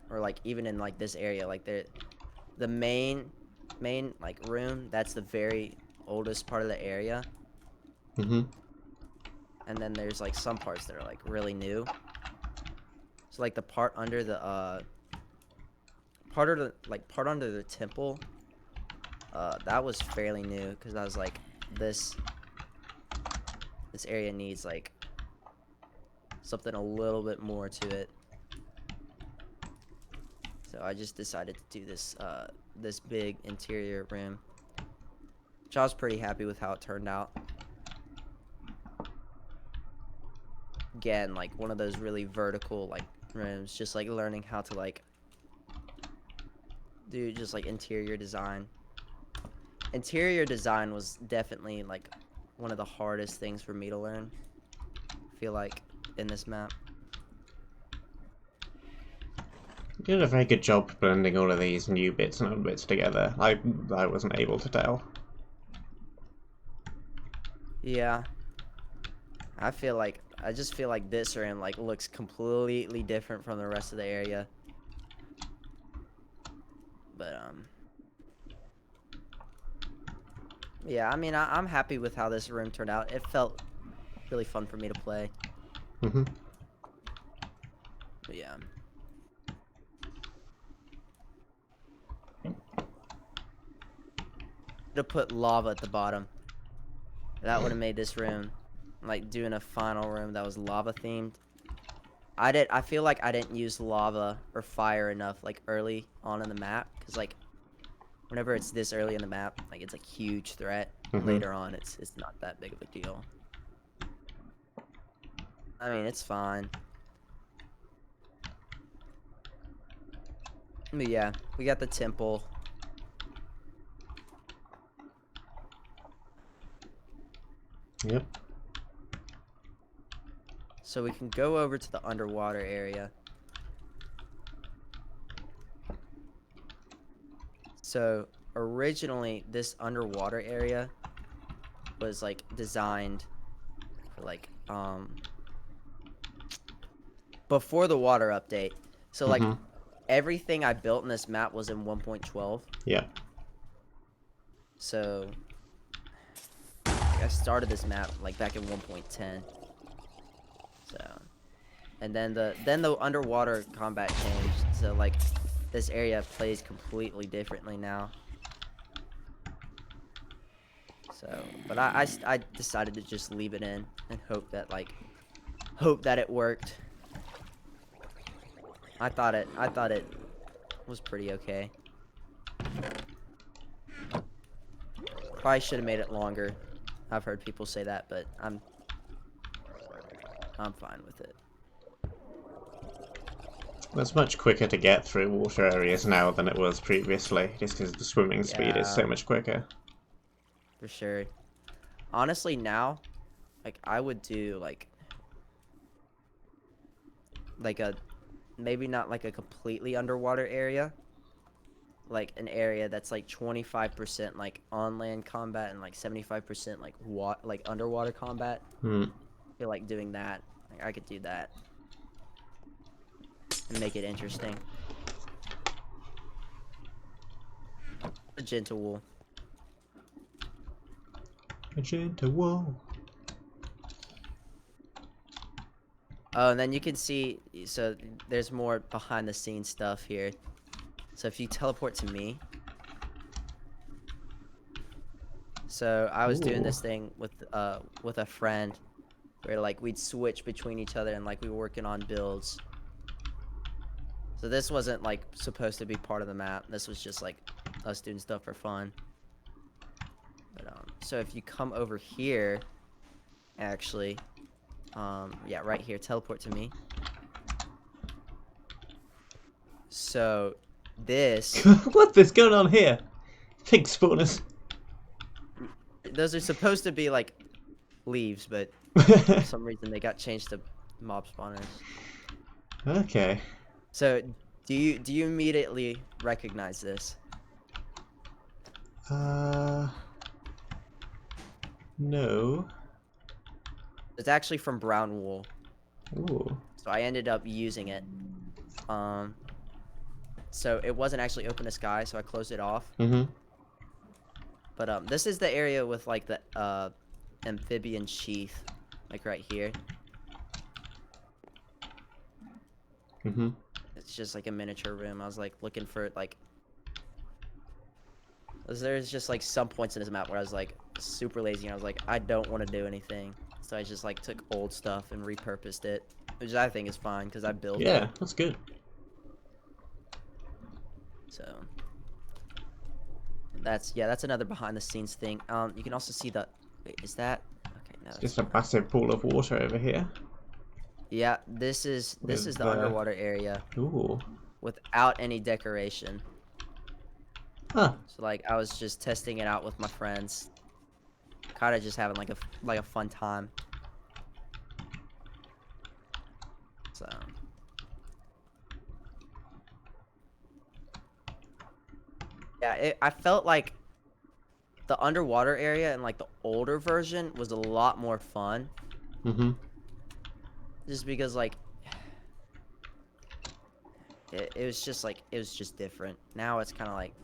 or like even in like this area, like the main like room, that's the very oldest part of the area.
mhm.
And then there's like some parts that are like really new. So like the part under the part under the temple, that was fairly new because I was like this area needs like something a little bit more to it. So I just decided to do this big interior room, which I was pretty happy with how it turned out. Again, like one of those really vertical like rooms, just like learning how to like do just like interior design. Interior design was definitely like one of the hardest things for me to learn, I feel like, in this map.
You did a very good job blending all of these new bits and old bits together. I wasn't able to tell.
Yeah, I just feel like this room like looks completely different from the rest of the area. But yeah, I mean I'm happy with how this room turned out. It felt really fun for me to play.
Mhm.
But yeah. To put lava at the bottom. That would have made this room like doing a final room that was lava themed. I feel like I didn't use lava or fire enough like early on in the map, because like whenever it's this early in the map, like it's a huge threat.
Mhm.
Later on it's not that big of a deal. I mean, it's fine. But yeah, we got the temple.
Yep.
So we can go over to the underwater area. So originally this underwater area was like designed for like before the water update. So like
Mhm.
everything I built in this map was in 1.12.
Yeah.
So like, I started this map like back in 1.10. So and then the underwater combat changed. So like this area plays completely differently now. So, but I decided to just leave it in and hope that it worked. I thought it was pretty okay. Probably should have made it longer. I've heard people say that, but I'm fine with it.
It's much quicker to get through water areas now than it was previously, just because the swimming speed is
Yeah,
so much quicker.
for sure. Honestly, now, like I would do like a maybe not like a completely underwater area, like an area that's like 25% like on land combat and like 75% like underwater combat.
Hmm.
I feel like doing that. Like I could do that and make it interesting. A gentle wool.
Magenta wall.
Oh, and then you can see, so there's more behind the scenes stuff here. So if you teleport to me, so I was doing
Ooh.
this thing with a friend where like we'd switch between each other and like we were working on builds. So this wasn't like supposed to be part of the map. This was just like us doing stuff for fun. But so if you come over here, actually, yeah, right here, teleport to me. So this,
What is going on here? Pig spawners.
those are supposed to be like leaves, but for some reason they got changed to mob spawners.
Okay.
So do you immediately recognize this?
No.
It's actually from brown wool.
Ooh.
So I ended up using it. So it wasn't actually open to sky, so I closed it off.
Mm-hmm.
But this is the area with like the amphibian sheath, like right here.
Mm-hmm.
It's just like a miniature room. I was like looking for like, there's just like some points in this map where I was like super lazy and I was like, I don't want to do anything. So I just like took old stuff and repurposed it, which I think is fine because I built
Yeah,
it.
that's good.
So that's another behind the scenes thing. You can also see the, wait, is that, okay, no,
It's just a massive pool of water over here.
yeah, this is the underwater area
Ooh.
without any decoration.
Huh.
So like I was just testing it out with my friends, kind of just having like a fun time. So yeah, I felt like the underwater area and like the older version was a lot more fun.
Mm-hmm.
Just because like it was just like it was just different. Now it's kind of like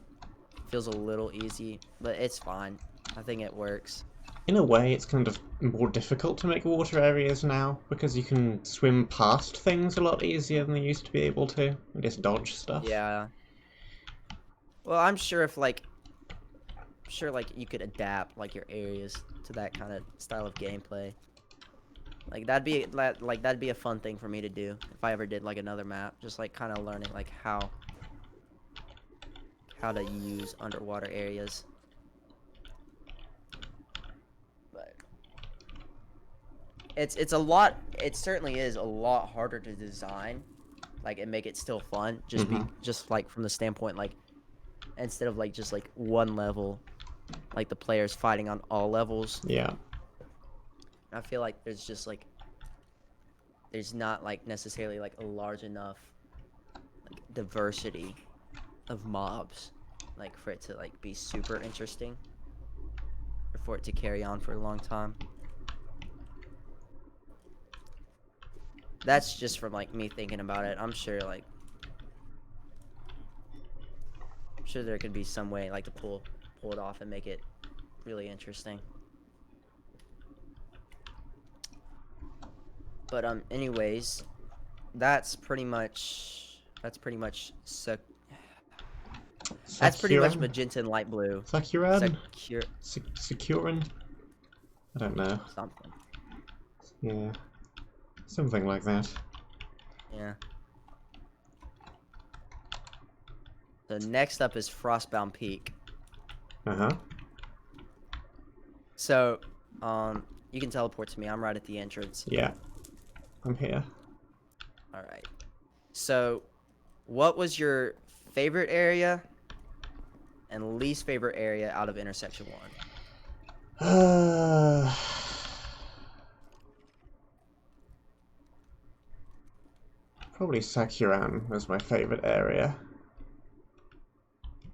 feels a little easy, but it's fine. I think it works.
In a way, it's kind of more difficult to make water areas now, because you can swim past things a lot easier than you used to be able to, and just dodge stuff.
Yeah. Well, I'm sure if like like you could adapt like your areas to that kind of style of gameplay. Like that'd be a fun thing for me to do if I ever did like another map, just like kind of learning like how to use underwater areas. But it's a lot, it certainly is a lot harder to design like and make it still fun just like from the standpoint like instead of like just like one level, like the players fighting on all levels.
Yeah.
I feel like there's just like there's not like necessarily like a large enough like diversity of mobs like for it to like be super interesting or for it to carry on for a long time. That's just from like me thinking about it. I'm sure there could be some way like to pull it off and make it really interesting. But anyways, that's pretty much magenta and light blue.
Sakuran? Securin? I don't know.
Something.
Yeah. Something like that.
Yeah. The next up is Frostbound Peak.
Uh-huh.
So, you can teleport to me. I'm right at the entrance.
Yeah. I'm here.
All right. So, what was your favorite area and least favorite area out of Intersection 1?
Probably Sakuran was my favourite area.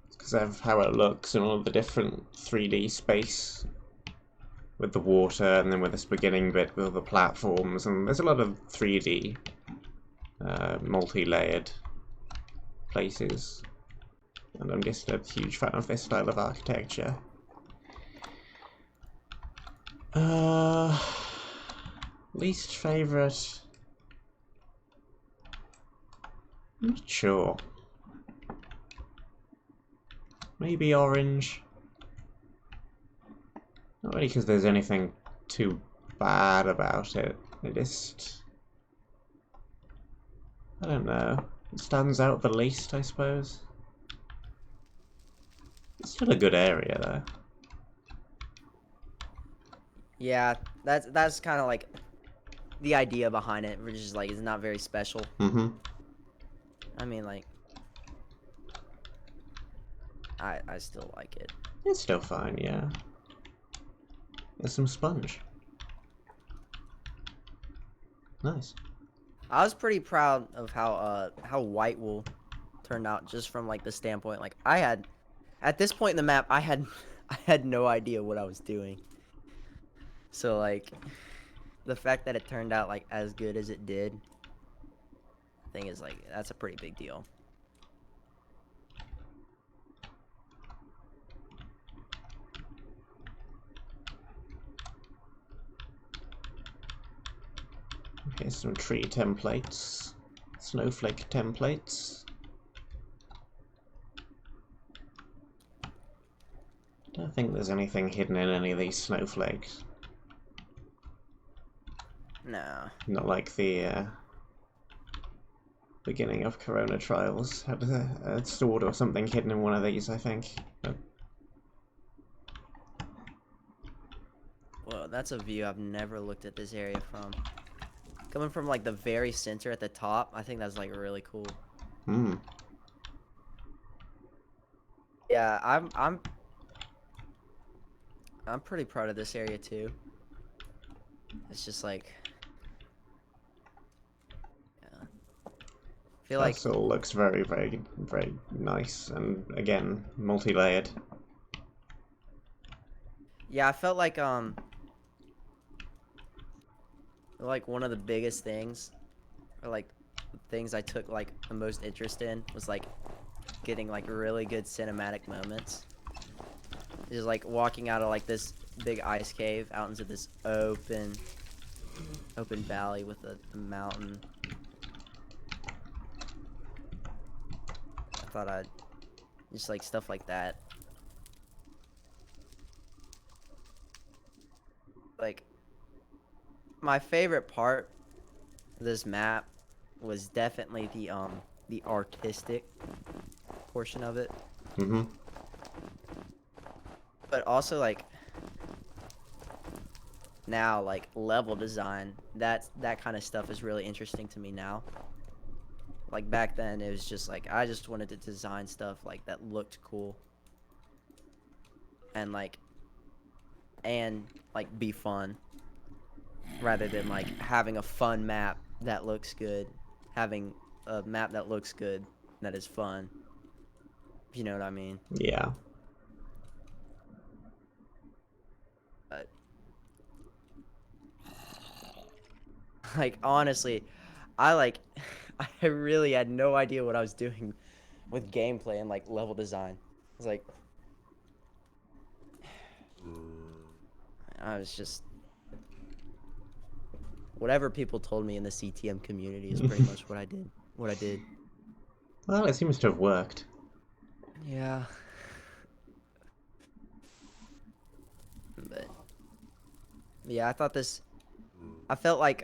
Because of how it looks and all the different 3D space with the water, and then with this beginning bit with all the platforms, and there's a lot of 3D multi-layered places, and I'm just a huge fan of this style of architecture. Least favourite? I'm not sure. Maybe orange. Not really because there's anything too bad about it. It just... I don't know. It stands out the least, I suppose. It's still a good area, though.
Yeah, that's kind of like the idea behind it, which is like it's not very special.
Mm-hmm.
I mean, like I still like it.
It's still fine, yeah. There's some sponge. Nice.
I was pretty proud of how White Wool turned out, just from like the standpoint, like I had at this point in the map, I had I had no idea what I was doing. So like the fact that it turned out like as good as it did, I think is like that's a pretty big deal.
Here's some tree templates. Snowflake templates. Don't think there's anything hidden in any of these snowflakes.
No.
Not like the beginning of Corona Trials had a sword or something hidden in one of these, I think. But...
Well, that's a view I've never looked at this area from. Coming from like the very center at the top, I think that's like really cool.
Hmm.
Yeah, I'm pretty proud of this area too. It's just like, yeah. I feel like
Castle looks very, very, very nice, and again, multi-layered.
yeah, I felt like one of the biggest things, or like things I took like the most interest in, was like getting like really good cinematic moments. Just like walking out of like this big ice cave out into this open valley with a mountain. I thought I'd just like stuff like that. Like my favorite part of this map was definitely the artistic portion of it.
Mm-hmm.
But also like now like level design, that kind of stuff is really interesting to me now. Like back then it was just like I just wanted to design stuff like that looked cool and like be fun, rather than like having a fun map that looks good, having a map that looks good that is fun, if you know what I mean.
Yeah.
But like honestly, I I really had no idea what I was doing with gameplay and like level design. I was like, I was just whatever people told me in the CTM community is pretty much what I did.
Well, it seems to have worked.
Yeah. But yeah, I felt like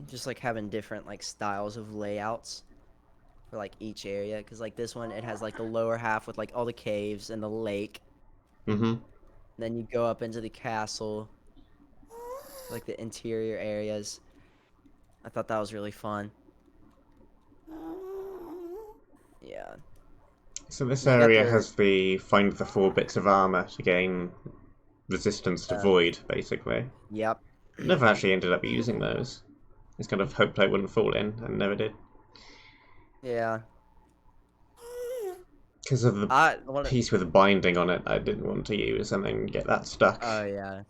just like having different like styles of layouts for like each area, because like this one, it has like the lower half with like all the caves and the lake.
Mm-hmm.
Then you go up into the castle, like the interior areas. I thought that was really fun. Yeah.
So this
They got
area
their
has the find the 4 bits of armor to gain resistance to void, basically.
Yep.
Never actually ended up using those. Just kind of hoped I wouldn't fall in, and never did.
Yeah.
Because of the piece with the binding on it, I didn't want to use, and then get that stuck.
Oh yeah.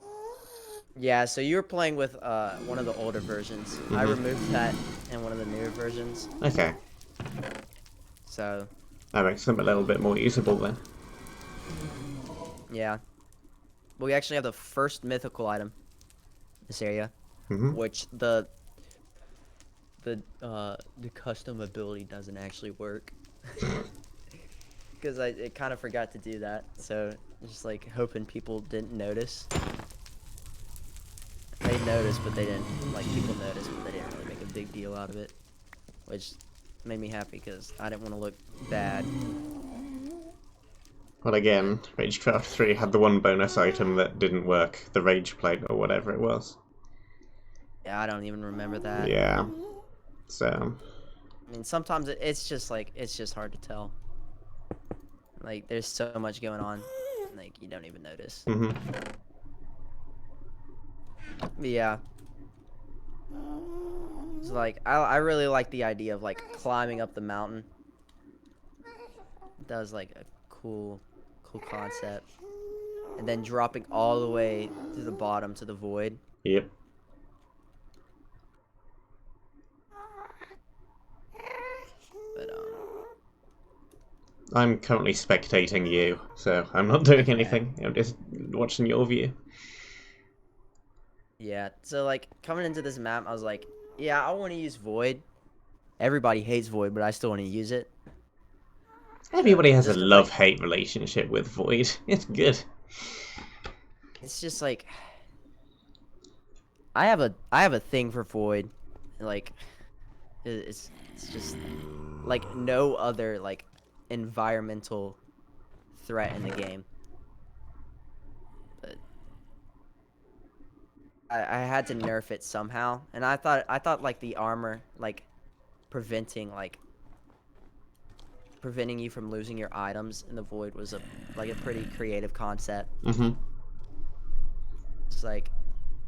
Yeah, so you were playing with one of the older versions. I removed that in one of the newer versions.
Okay.
So
That makes them a little bit more usable then.
yeah. But we actually have the first mythical item in this area, which the custom ability doesn't actually work. Because I kind of forgot to do that, so just like hoping people didn't notice. They noticed, but they didn't, like, people noticed, but they didn't really make a big deal out of it, which made me happy because I didn't want to look bad.
Well, again, Ragecraft 3 had the one bonus item that didn't work, the Rage Plate or whatever it was.
Yeah, I don't even remember that.
Yeah. So.
I mean, sometimes it's just like, it's just hard to tell. Like, there's so much going on, like, you don't even notice.
Mm-hmm.
But yeah. It's like, I really like the idea of, like, climbing up the mountain. That was, like, a cool concept. And then dropping all the way to the bottom to the void.
Yep.
But,
I'm currently spectating you, so I'm not doing
okay.
anything. I'm just watching your view.
Yeah, so, like, coming into this map, I was like, yeah, I want to use void. Everybody hates void, but I still want to use it.
Everybody has a
Just 'cause, like,
love-hate relationship with Void. It's good.
it's just, like, I have a thing for void. Like, it's just, like, no other, like, environmental threat in the game. But I had to nerf it somehow, and I thought like the armor, like, preventing you from losing your items in the void was a pretty creative concept.
Mm-hmm.
It's like,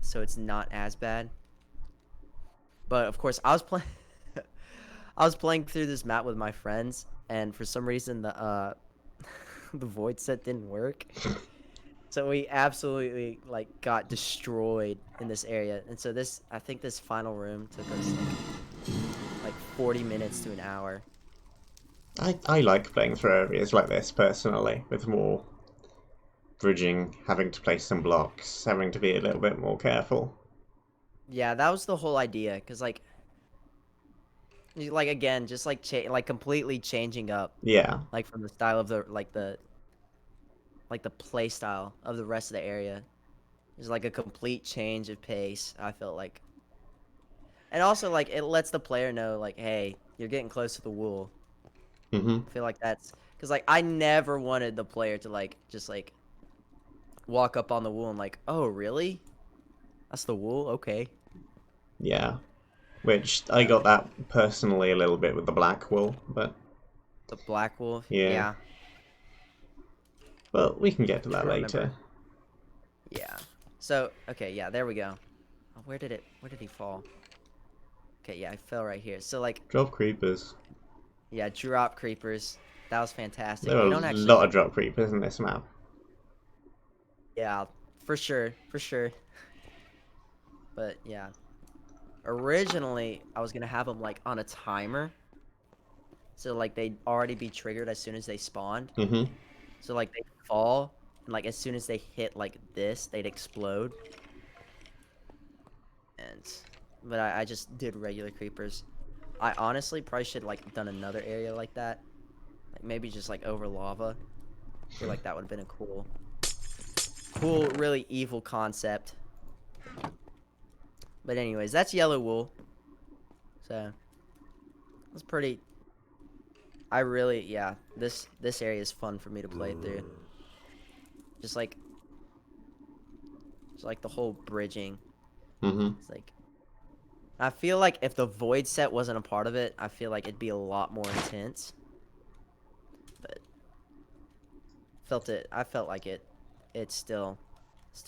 so it's not as bad. But of course, I was playing I was playing through this map with my friends, and for some reason the the void set didn't work. So we absolutely, like, got destroyed in this area. And so I think this final room took us like 40 minutes to an hour.
I like playing through areas like this, personally, with more bridging, having to place some blocks, having to be a little bit more careful.
Yeah, that was the whole idea, because, like, again, just like completely changing up,
Yeah.
like, from the style of the the play style of the rest of the area. It's like a complete change of pace, I felt like. And also, like, it lets the player know, like, hey, you're getting close to the wool.
Mm-hmm.
I feel like that's because, like, I never wanted the player to, like, just, like, walk up on the wool and, like, oh, really? That's the wool? Okay.
Yeah. Which, I got that personally a little bit with the black wool, but
The black wolf?
yeah.
Yeah.
But we can get to
I'm
that
trying to
later.
remember. Yeah. So, okay, yeah, there we go. Oh, where did he fall? Okay, yeah, I fell right here. So, like,
Drop creepers.
yeah, drop creepers. That was fantastic.
There are
You
a
don't actually,
lot of
like,
drop creepers in this map.
yeah, for sure, for sure. But, yeah. Originally, I was gonna have them, like, on a timer. So, like, they'd already be triggered as soon as they spawned.
Mm-hmm.
So, like, they fall, and, like, as soon as they hit, like, this, they'd explode. But I just did regular creepers. I honestly probably should, like, done another area like that. Like, maybe just, like, over lava. I feel like that would have been a cool, really evil concept. But anyways, that's yellow wool. So, it's pretty... I really, yeah, this area is fun for me to play through. Just like the whole bridging.
Mm-hmm.
It's like, I feel like if the void set wasn't a part of it, I feel like it'd be a lot more intense. But I felt like it's still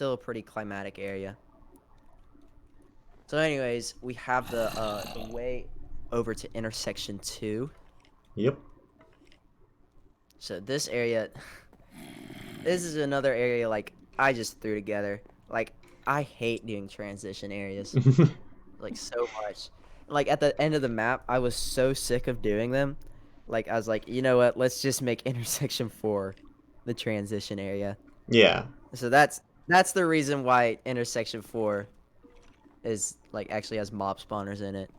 a pretty climatic area. So anyways, we have the way over to intersection 2.
Yep.
So this area, this is another area, like, I just threw together. Like, I hate doing transition areas, like, so much. Like, at the end of the map, I was so sick of doing them. Like, I was like, you know what? Let's just make intersection 4 the transition area.
Yeah.
So that's the reason why intersection 4 is, like, actually has mob spawners in it.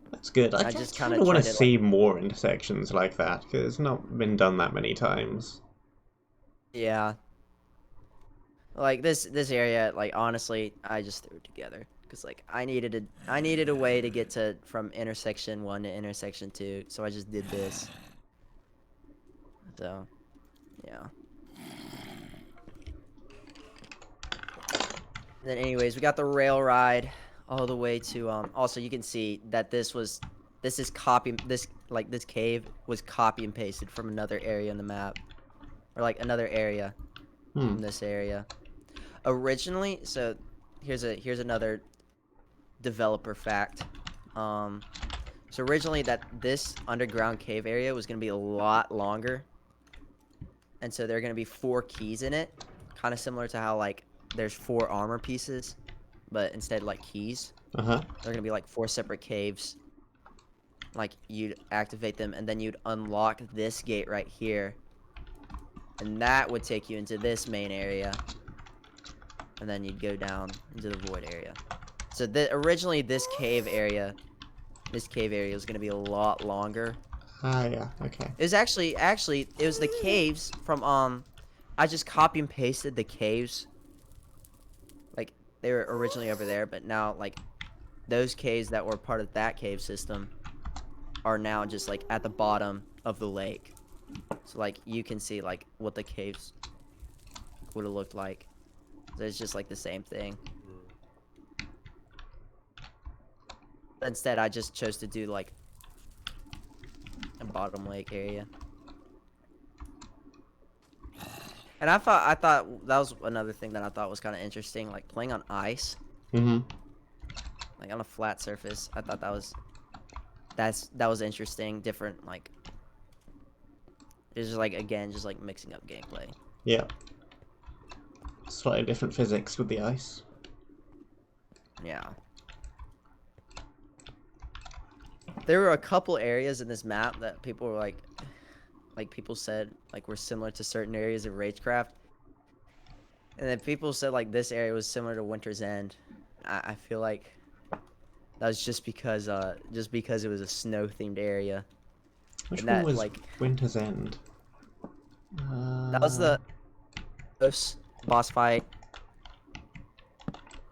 That's good. I
just
just
kind
kind
of
of want to
tried to, like,
see more intersections like that, because it's not been done that many times.
yeah. Like, this area, like, honestly, I just threw it together. Because, like, I needed a way to get from intersection 1 to intersection 2, so I just did this. So, yeah. Then anyways, we got the rail ride all the way to, also you can see that this this is this cave was copy and pasted from another area in the map, or like another area from this area. Originally, so here's another developer fact. So originally this underground cave area was gonna be a lot longer, and so there are gonna be 4 keys in it, kind of similar to how like there's 4 armor pieces, but instead like keys. They're gonna be like 4 separate caves. Like you'd activate them, and then you'd unlock this gate right here, and that would take you into this main area, and then you'd go down into the void area. So originally this cave area was gonna be a lot longer.
Yeah, okay.
It was actually it was the caves from I just copy and pasted the caves. Like they were originally over there, but now like those caves that were part of that cave system are now just like at the bottom of the lake. So like you can see like what the caves would have looked like. So it's just like the same thing. Instead, I just chose to do like a bottom lake area. And I thought that was another thing that I thought was kind of interesting, like playing on ice. Like on a flat surface. I thought that was interesting, different, like it's just like, again, just like mixing up gameplay.
Yeah. Slightly different physics with the ice.
Yeah. There were a couple areas in this map that people were like people said like were similar to certain areas of Ragecraft. And then people said like this area was similar to Winter's End. I feel like that was just because it was a snow themed area.
Which
and
one
that,
was
like,
Winter's End?
That was the boss fight.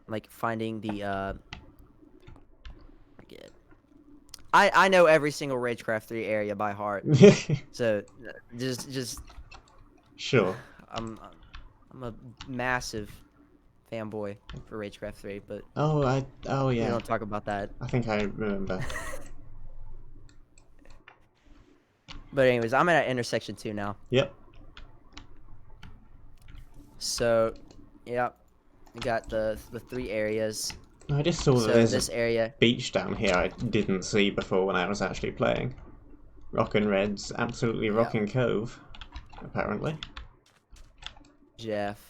Like finding the forget. I know every single Ragecraft 3 area by heart. So just
Sure.
I'm a massive fanboy for Ragecraft 3, but
oh yeah.
we don't talk about that.
I think I remember.
But anyways, I'm at intersection 2 now.
Yep.
So, yep, we got the 3 areas.
I just saw that
So
there's
this
a
area,
beach down here I didn't see before when I was actually playing. Rockin' Red's absolutely rockin' cove, apparently.
Jeff.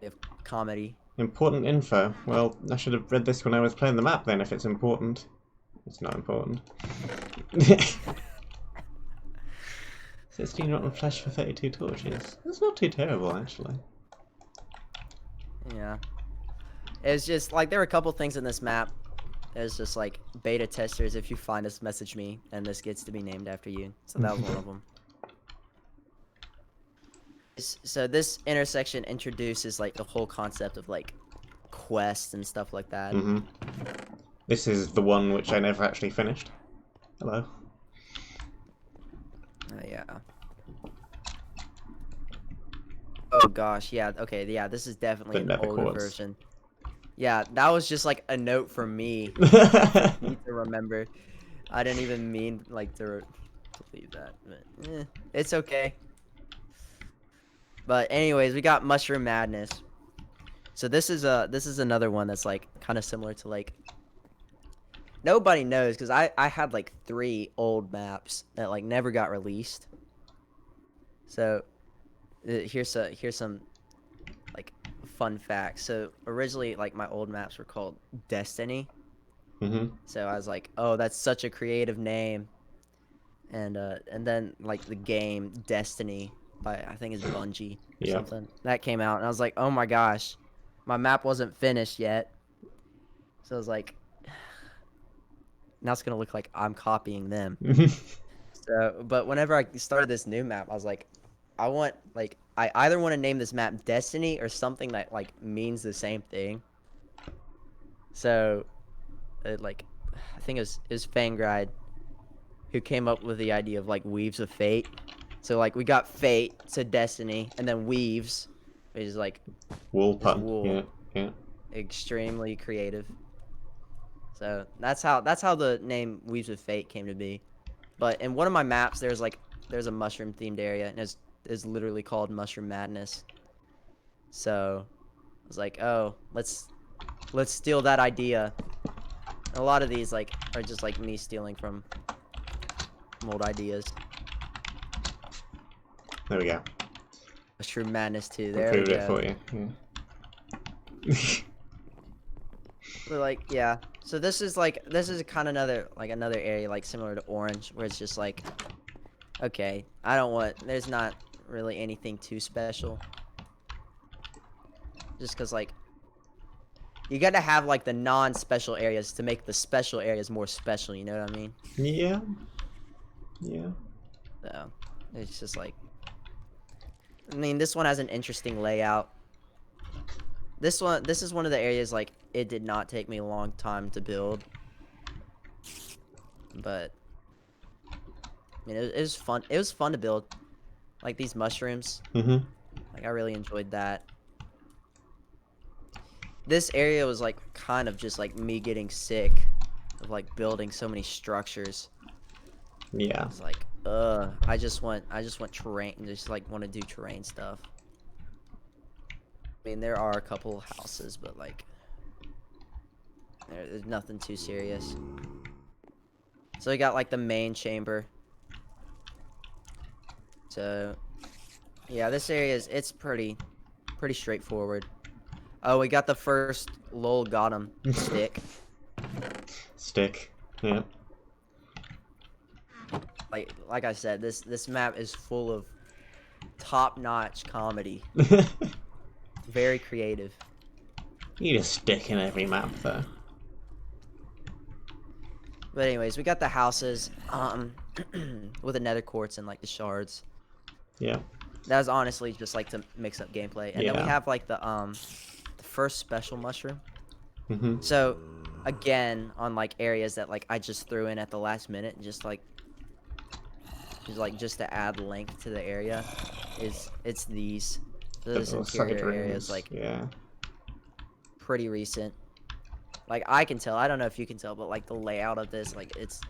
We have comedy.
Important info. Well, I should have read this when I was playing the map then, if it's important. It's not important. 16 rotten flesh for 32 torches. That's not too terrible, actually.
Yeah. It's just, like, there were a couple things in this map. It's just, like, beta testers, if you find us, message me, and this gets to be named after you. So that was one of them. So this intersection introduces, like, the whole concept of, like, quests and stuff like that.
This is the one which I never actually finished. Hello.
Yeah. Oh gosh, yeah, okay, yeah, this is definitely an older version. Yeah, that was just like a note for me. Need to remember. I didn't even mean like to leave that, but it's okay. But anyways, we got Mushroom Madness. So this is another one that's like kind of similar to like nobody knows, because I had like 3 old maps that like never got released. So here's some like fun facts. So originally like my old maps were called Destiny. So I was like, oh, that's such a creative name. And then like the game Destiny by I think it's Bungie or something that came out, and I was like, oh my gosh, my map wasn't finished yet. So I was like, now it's gonna look like I'm copying them. So, but whenever I started this new map, I was like, I either want to name this map Destiny or something that like means the same thing. So, I think it was Fangride who came up with the idea of like Weaves of Fate. So like we got Fate to Destiny, and then Weaves, which is like
wool pun.
wool.
Yeah.
Extremely creative. So that's how the name Weaves with Fate came to be. But in one of my maps, there's a mushroom themed area, and it's literally called Mushroom Madness. So I was like, oh, let's steal that idea. And a lot of these like are just like me stealing from old ideas.
There we go.
Mushroom Madness 2. There we
Improved it
go.
for you. Yeah.
But like, yeah. So this is kind of another area like similar to Orange, where it's just like, okay, there's not really anything too special. Just because like, you gotta have like the non-special areas to make the special areas more special. You know what I mean?
Yeah. Yeah.
So it's just like, I mean, this one has an interesting layout. This is one of the areas like it did not take me a long time to build, but I mean, it was fun. It was fun to build, like these mushrooms.
Mhm.
Like I really enjoyed that. This area was like kind of just like me getting sick of like building so many structures.
Yeah.
It's like, I just want terrain, just like want to do terrain stuff. I mean, there are a couple houses, but like, there's nothing too serious. So we got like the main chamber. So, yeah, this area it's pretty straightforward. Oh, we got the first lol got him stick.
Stick. Yeah.
Like I said, this map is full of top-notch comedy. Very creative.
You need a stick in every map, though.
But anyways, we got the houses, with the nether quartz and like the shards.
Yeah.
That was honestly just like to mix up gameplay. And then we
Yeah.
have like the first special mushroom.
Mhm.
So again, on like areas that like I just threw in at the last minute, just to add length to the area, it's these. So
The
this
little
interior
side
area
rings.
is like
Yeah.
pretty recent. Like I can tell, I don't know if you can tell, but like the layout of this, like it's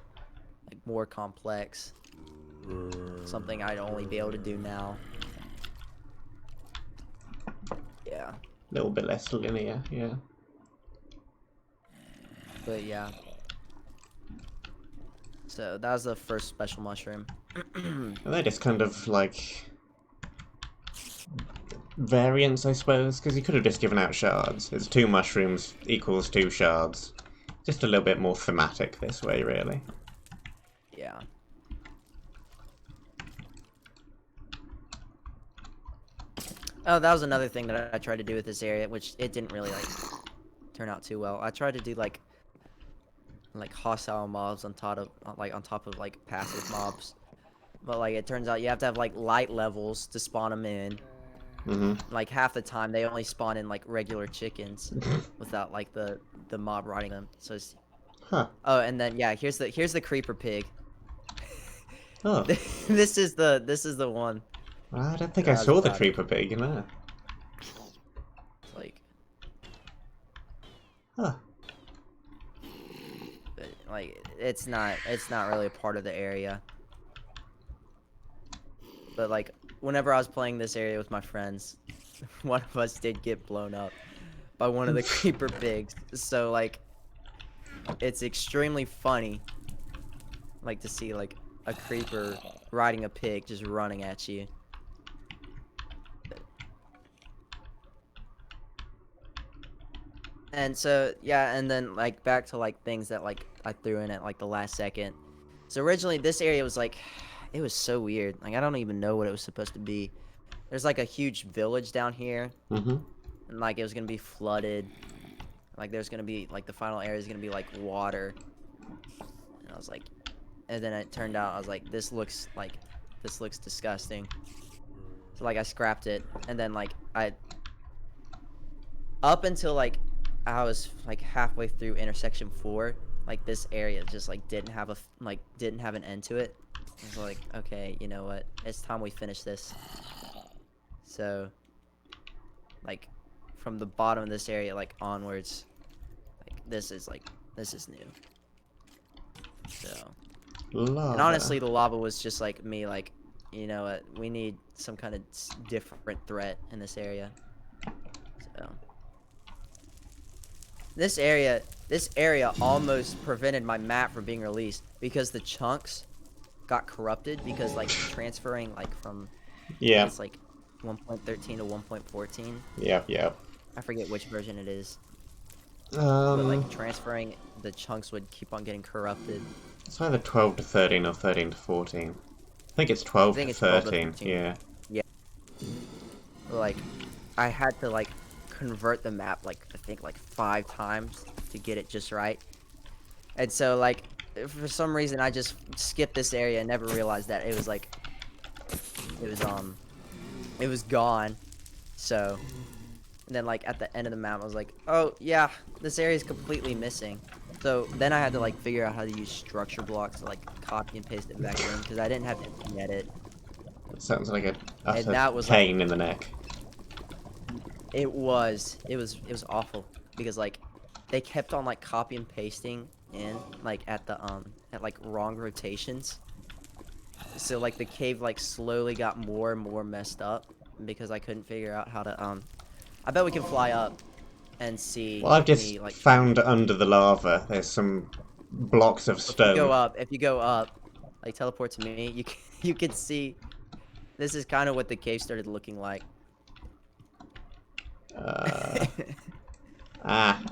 like more complex. Something I'd only be able to do now. Yeah.
A little bit less linear. Yeah.
But yeah. So that was the first special mushroom.
And they're just kind of like variants, I suppose, because you could have just given out shards. It's 2 mushrooms equals 2 shards. Just a little bit more thematic this way, really.
Yeah. Oh, that was another thing that I tried to do with this area, which it didn't really like turn out too well. I tried to do like hostile mobs on top of like passive mobs, but like it turns out you have to have like light levels to spawn them in.
Mhm.
Like half the time they only spawn in like regular chickens without like the mob riding them. So it's...
Huh.
Oh, and then yeah, here's the creeper pig.
Oh.
This is the one.
I don't think
that
I
was
saw the
proud of.
creeper pig, you know.
Like,
Huh.
like it's not really a part of the area. But like whenever I was playing this area with my friends, one of us did get blown up by one of the creeper pigs. So like it's extremely funny like to see like a creeper riding a pig just running at you. And so yeah, and then like back to like things that like I threw in at like the last second. So originally this area was like, it was so weird. Like I don't even know what it was supposed to be. There's like a huge village down here,
Mhm.
and like it was gonna be flooded. Like there's gonna be like the final area is gonna be like water. And I was like, and then it turned out I was like, this looks disgusting. So like I scrapped it, and then like up until like I was like halfway through intersection 4, like this area just like didn't have an end to it. I was like, okay, you know what? It's time we finish this. So like from the bottom of this area like onwards, like this is like This is new. So,
Lava.
and honestly, the lava was just like me, like, you know what? We need some kind of different threat in this area. So, this area almost prevented my map from being released because the chunks got corrupted because like transferring like from
Yeah.
it's like 1.13 to 1.14.
Yep.
I forget which version it is.
Um,
But like transferring the chunks would keep on getting corrupted.
it's either 12 to 13 or 13 to 14. I think it's 12
I think
to
it's 12 to
13.
13.
Yeah.
Yeah. But, like, I had to like convert the map like I think like 5 times to get it just right. And so like for some reason I just skipped this area and never realized that it was like it was gone. So and then like at the end of the map I was like, oh yeah, this area is completely missing. So then I had to like figure out how to use structure blocks to like copy and paste it back in because I didn't have to edit.
It sounds like a
And
utter
that was like
pain in the neck.
it was awful because like they kept on like copy and pasting in like at like wrong rotations. So like the cave like slowly got more and more messed up because I couldn't figure out how to I bet we can fly up and see
Well, I've just
me like
found under the lava, there's some blocks of
if
stone.
you go up, like teleport to me, you can see this is kind of what the cave started looking like.
Ah.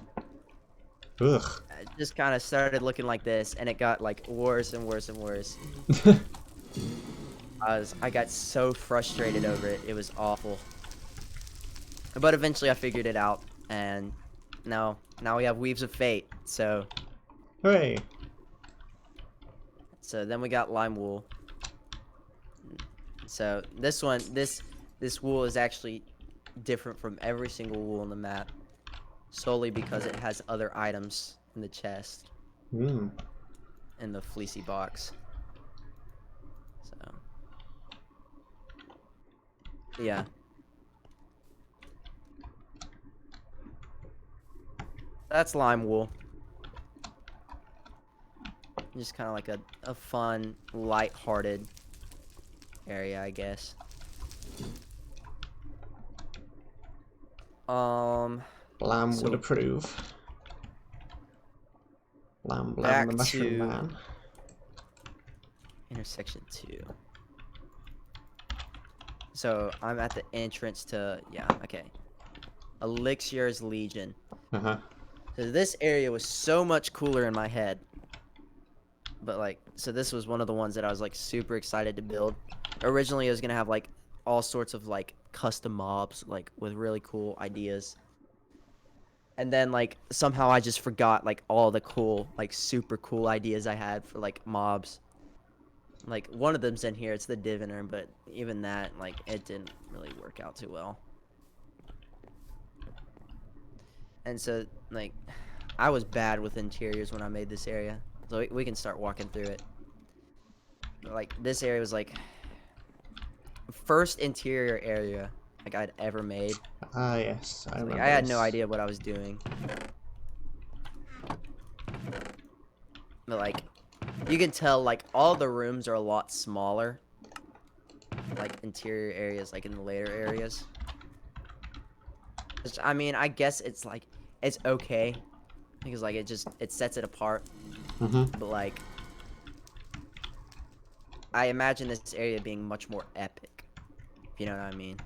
Ugh.
It just kind of started looking like this, and it got like worse and worse and worse. I got so frustrated over it. It was awful. But eventually I figured it out, and now we have Weaves of Fate. So
Hooray.
then we got lime wool. So this wool is actually different from every single wool on the map, solely because it has other items in the chest.
Hmm.
In the fleecy box. So yeah. That's lime wool. Just kind of like a fun, light-hearted area, I guess.
Blam would approve. Blam
back
the mushroom
to
man.
intersection 2. So I'm at the entrance to okay. Elixir's Legion.
Uh-huh.
So this area was so much cooler in my head. But like, so this was one of the ones that I was like super excited to build. Originally, I was gonna have like all sorts of like custom mobs, like with really cool ideas. And then like somehow I just forgot like all the cool, like super cool ideas I had for like mobs. Like one of them's in here, it's the Diviner, but even that, like it didn't really work out too well. And so like I was bad with interiors when I made this area. So we can start walking through it. But, like this area was like first interior area like I'd ever made.
Ah, yes, I remember.
Like I had no idea what I was doing. But like you can tell like all the rooms are a lot smaller. Like interior areas, like in the later areas. Which, I mean, I guess it's like it's okay because like it sets it apart.
Mm-hmm.
But like I imagine this area being much more epic, if you know what I mean.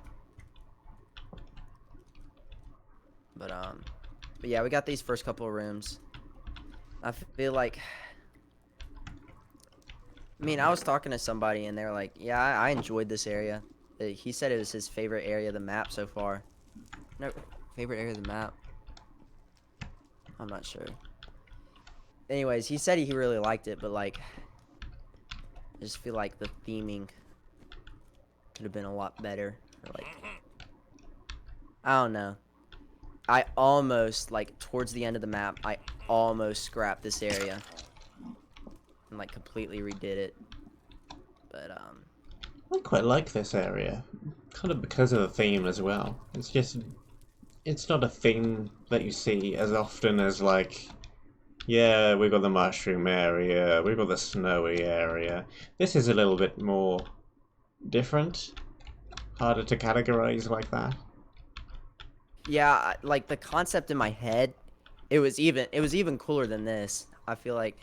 But yeah, we got these first couple of rooms. I feel like, I mean, I was talking to somebody and they were like, yeah, I enjoyed this area. He said it was his favorite area of the map so far. No, favorite area of the map? I'm not sure. Anyways, he said he really liked it, but like, I just feel like the theming could have been a lot better. Or like, I don't know. I almost, like, towards the end of the map, I almost scrapped this area. And, like, completely redid it. But,
I quite like this area. Kind of because of the theme as well. It's not a theme that you see as often as, like, Yeah, we've got the mushroom area, we've got the snowy area. This is a little bit more different, harder to categorize like that.
Yeah, like the concept in my head, it was even cooler than this. I feel like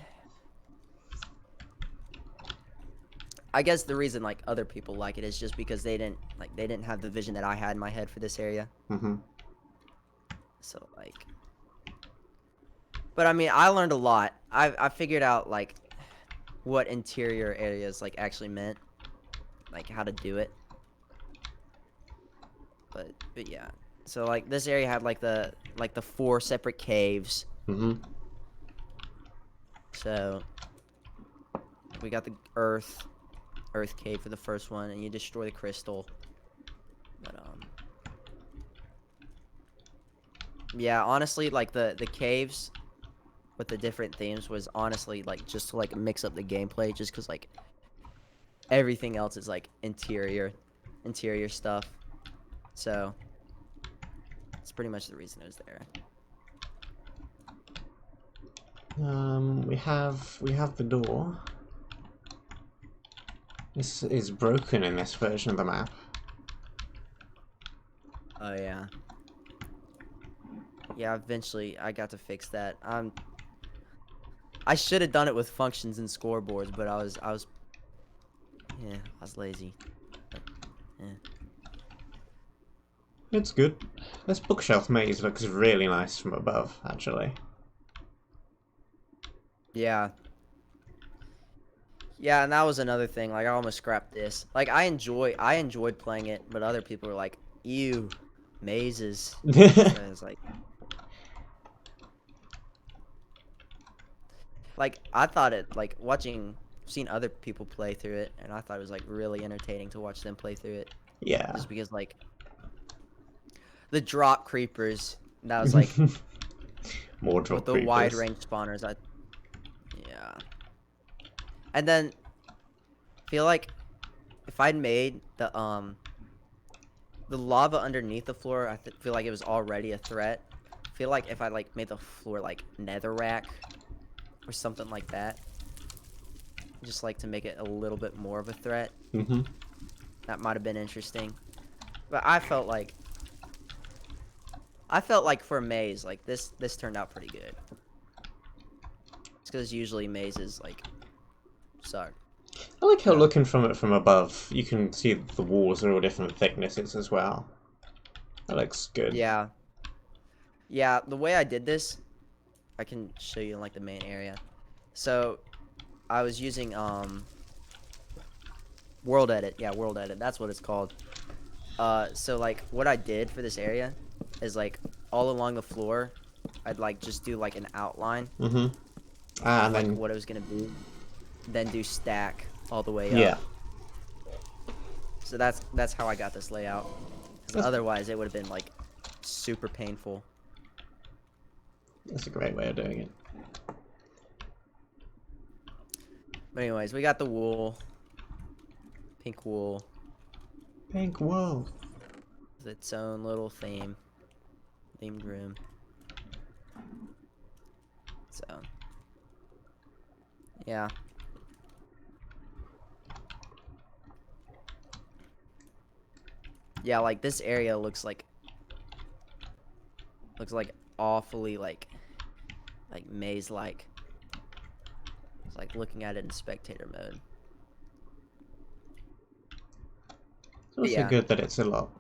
I guess the reason like other people like it is just because they didn't have the vision that I had in my head for this area.
Mm-hmm.
So like, but I mean, I learned a lot. I figured out like what interior areas like actually meant, like how to do it. But yeah. So like this area had like the four separate caves.
Mm-hmm.
So we got the earth cave for the first one, and you destroy the crystal. But yeah, honestly, like the caves with the different themes was honestly like just to like mix up the gameplay, just because like everything else is like interior stuff. So it's pretty much the reason it was there.
We have the door. This is broken in this version of the map.
Oh yeah. Yeah, eventually I got to fix that. I should have done it with functions and scoreboards, but I was lazy. But, yeah.
It's good. This bookshelf maze looks really nice from above, actually.
Yeah. Yeah, and that was another thing. Like I almost scrapped this. Like I enjoyed playing it, but other people were like, "Ew, mazes." So it's like I thought it like seen other people play through it, and I thought it was like really entertaining to watch them play through it,
Yeah.
just because like the drop creepers. That was like
More
with
drop
the wide
creepers.
range spawners. Yeah. And then feel like if I'd made the lava underneath the floor, feel like it was already a threat. Feel like if I like made the floor like netherrack or something like that, just like to make it a little bit more of a threat,
Mm-hmm.
that might have been interesting. But I felt like for a maze, like this turned out pretty good. It's because usually mazes like suck.
I like how
So
looking from it from above, you can see the walls are all different thicknesses as well. That looks good.
yeah, yeah. The way I did this, I can show you in like the main area. So I was using World Edit. Yeah, World Edit. That's what it's called. So like what I did for this area is like all along the floor, I'd like just do like an outline
Mm-hmm. Ah,
of
and
like
then
what it was gonna be, then do stack all the way
yeah,
up. So that's how I got this layout. Because
that's
otherwise it would have been like super painful.
that's a great way of doing it.
But anyways, we got the wool, pink wool,
Pink wool.
with its own little themed room. So yeah. Yeah, like this area looks like awfully like maze like. It's like looking at it in spectator mode.
It's
But
also
yeah.
good that it's a lot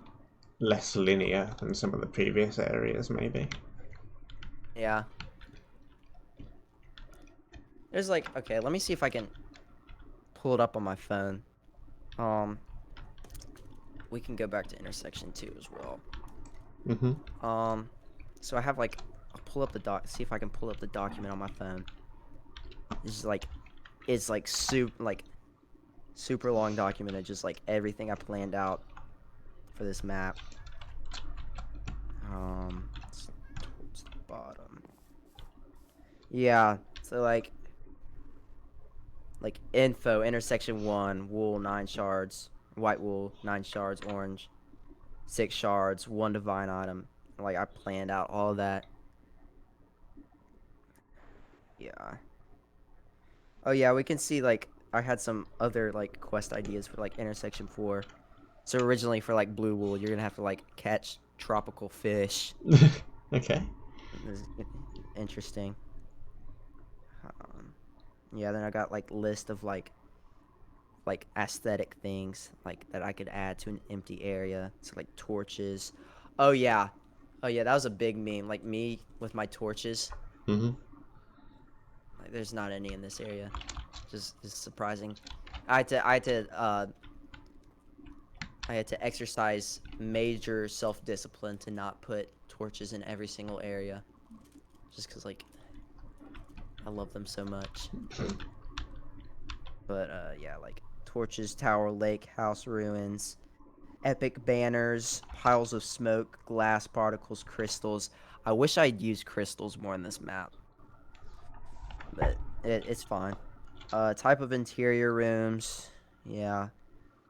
less linear than some of the previous areas, maybe.
Yeah. There's like okay, let me see if I can pull it up on my phone. Um we can go back to intersection 2 as well.
Mm-hmm.
So I have like I'll pull up the see if I can pull up the document on my phone. It's like super long document of just like everything I planned out for this map. It's towards the bottom. Yeah, so like info intersection 1 wool 9 shards, white wool 9 shards, orange 6 shards, 1 divine item. Like I planned out all of that. Yeah. Oh yeah, we can see like I had some other like quest ideas for like intersection 4. So originally for like blue wool, you're gonna have to like catch tropical fish.
Okay.
This is interesting. Um, yeah, then I got like list of like aesthetic things like that I could add to an empty area. So like torches. Oh yeah. Oh yeah, that was a big meme. Like me with my torches.
Mm-hmm.
Like there's not any in this area. Just surprising. I had to exercise major self-discipline to not put torches in every single area. Just cuz like I love them so much. But yeah, like torches, tower, lake, house ruins, epic banners, piles of smoke, glass particles, crystals. I wish I'd used crystals more in this map, but it's fine. Type of interior rooms, yeah.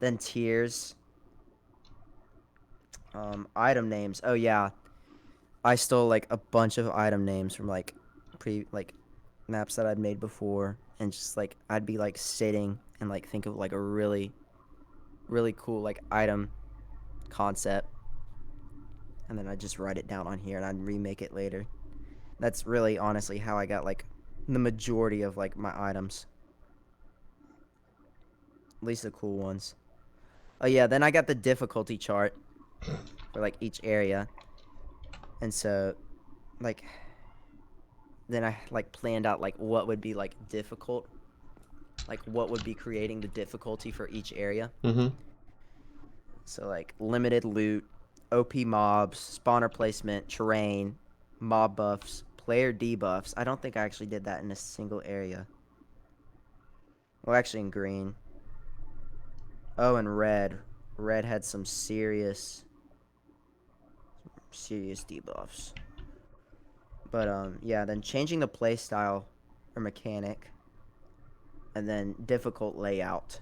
Then tiers, item names. Oh yeah, I stole like a bunch of item names from like maps that I'd made before, and just like I'd be like sitting and like think of like a really cool like item concept, and then I just write it down on here and I'd remake it later. That's really honestly how I got like the majority of like my items, at least the cool ones. Oh yeah, then I got the difficulty chart for like each area, and so like then I like planned out like what would be like difficult, like what would be creating the difficulty for each area.
Mm-hmm.
So like limited loot, OP mobs, spawner placement, terrain, mob buffs, player debuffs. I don't think I actually did that in a single area. Well, actually in green. Oh, and red. Red had some serious debuffs. But yeah, then changing the play style or mechanic, and then difficult layout.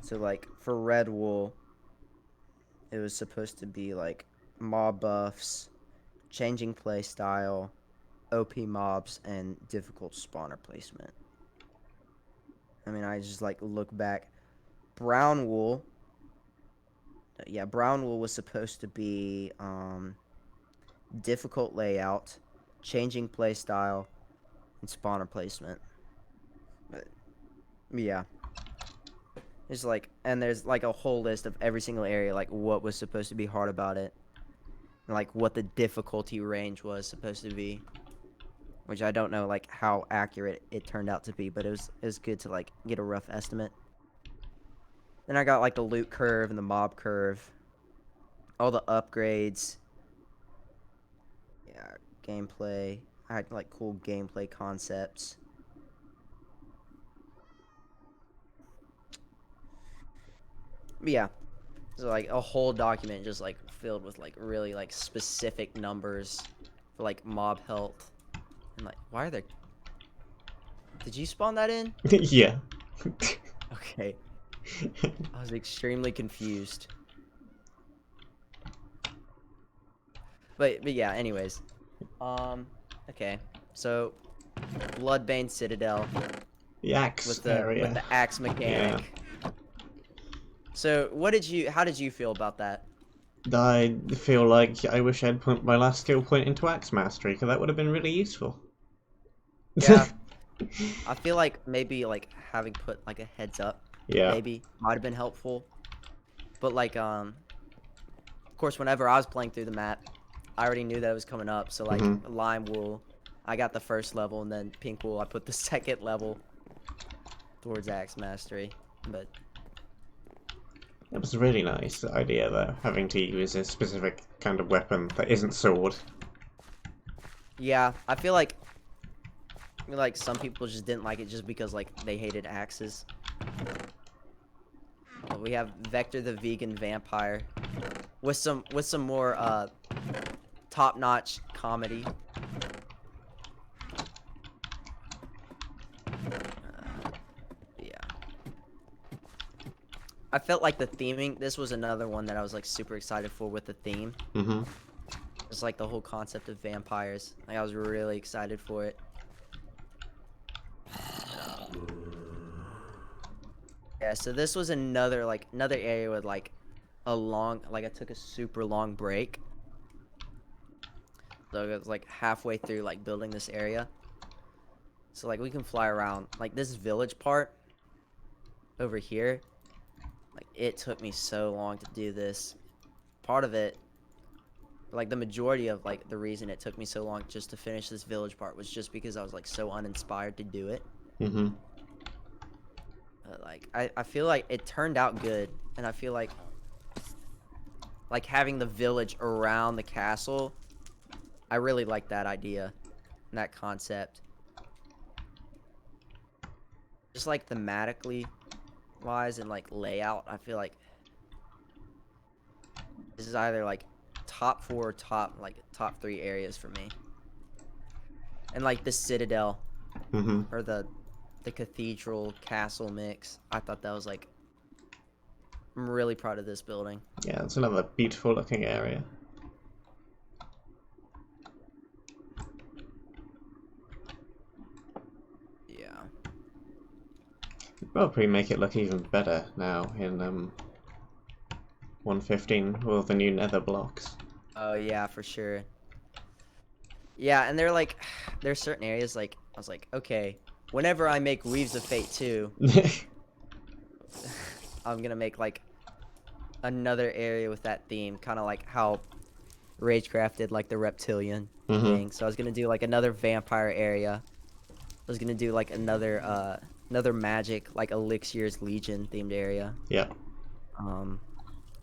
So like for red wool, it was supposed to be like mob buffs, changing play style, OP mobs, and difficult spawner placement. I mean, I just like look back. Brown wool. Yeah, brown wool was supposed to be difficult layout, changing play style, and spawner placement. But yeah, it's like, and there's like a whole list of every single area, like what was supposed to be hard about it, and like what the difficulty range was supposed to be. Which I don't know like how accurate it turned out to be, but it was good to like get a rough estimate. Then I got like the loot curve and the mob curve, all the upgrades. Yeah, gameplay. I had like cool gameplay concepts. But yeah, so like a whole document just like filled with like really like specific numbers for like mob health. And like, why are there? Did you spawn that in?
Yeah.
Okay. I was extremely confused. But yeah, anyways. Okay. So Bloodbane Citadel
The axe
with
area.
the axe mechanic.
Yeah.
So how did you feel about that?
I feel like I wish I'd put my last skill point into axe mastery, because that would have been really useful.
Yeah. I feel like maybe like having put like a heads up
Yeah.
maybe might have been helpful. But like of course whenever I was playing through the map, I already knew that it was coming up. So like
Mhm.
lime wool, I got the first level, and then pink wool I put the second level towards axe mastery. But
It was a really nice idea, though, having to use a specific kind of weapon that isn't sword.
yeah, I feel like some people just didn't like it just because like they hated axes. But we have Vector the vegan vampire with some more top-notch comedy. Yeah. I felt like the theming, this was another one that I was like super excited for with the theme.
Mm-hmm.
Just like the whole concept of vampires. Like I was really excited for it. Yeah, so this was another area with like I took a super long break. So it was like halfway through like building this area. So like we can fly around. Like this village part over here, like it took me so long to do this. Part of it, like the majority of like the reason it took me so long just to finish this village part was just because I was like so uninspired to do it.
Mm-hmm.
Like I feel like it turned out good, and I feel like having the village around the castle, I really like that idea and that concept. Just like thematically wise and like layout, I feel like this is either like top 4 or top 3 areas for me. And like the citadel or the cathedral castle mix, I thought that was like, I'm really proud of this building.
Yeah, it's another beautiful looking area.
Yeah.
Probably make it look even better now in 1.15 with all the new nether blocks.
Oh yeah, for sure. Yeah, and there's certain areas like I was like, okay, whenever I make Weaves of Fate 2, I'm gonna make like another area with that theme, kind of like how Ragecraft did like the reptilian thing. So I was gonna do like another vampire area. I was gonna do like another magic, like Elixir's Legion themed area.
Yeah.
I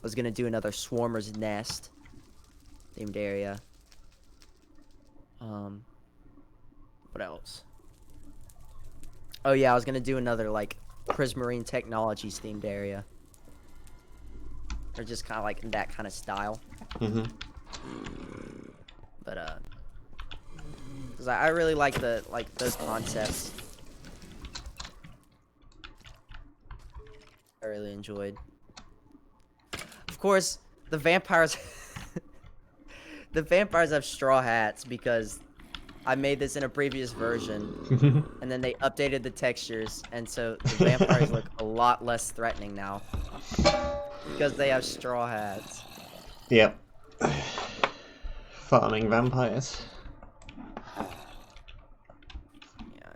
was gonna do another Swarmer's Nest themed area. What else? Oh yeah, I was gonna do another like Prismarine Technologies themed area. Or just kind of like in that kind of style. But because I really like those concepts. I really enjoyed. Of course, the vampires. The vampires have straw hats because I made this in a previous version, and then they updated the textures, and so the vampires look a lot less threatening now because they have straw hats.
Yep. Farming vampires.
Yeah,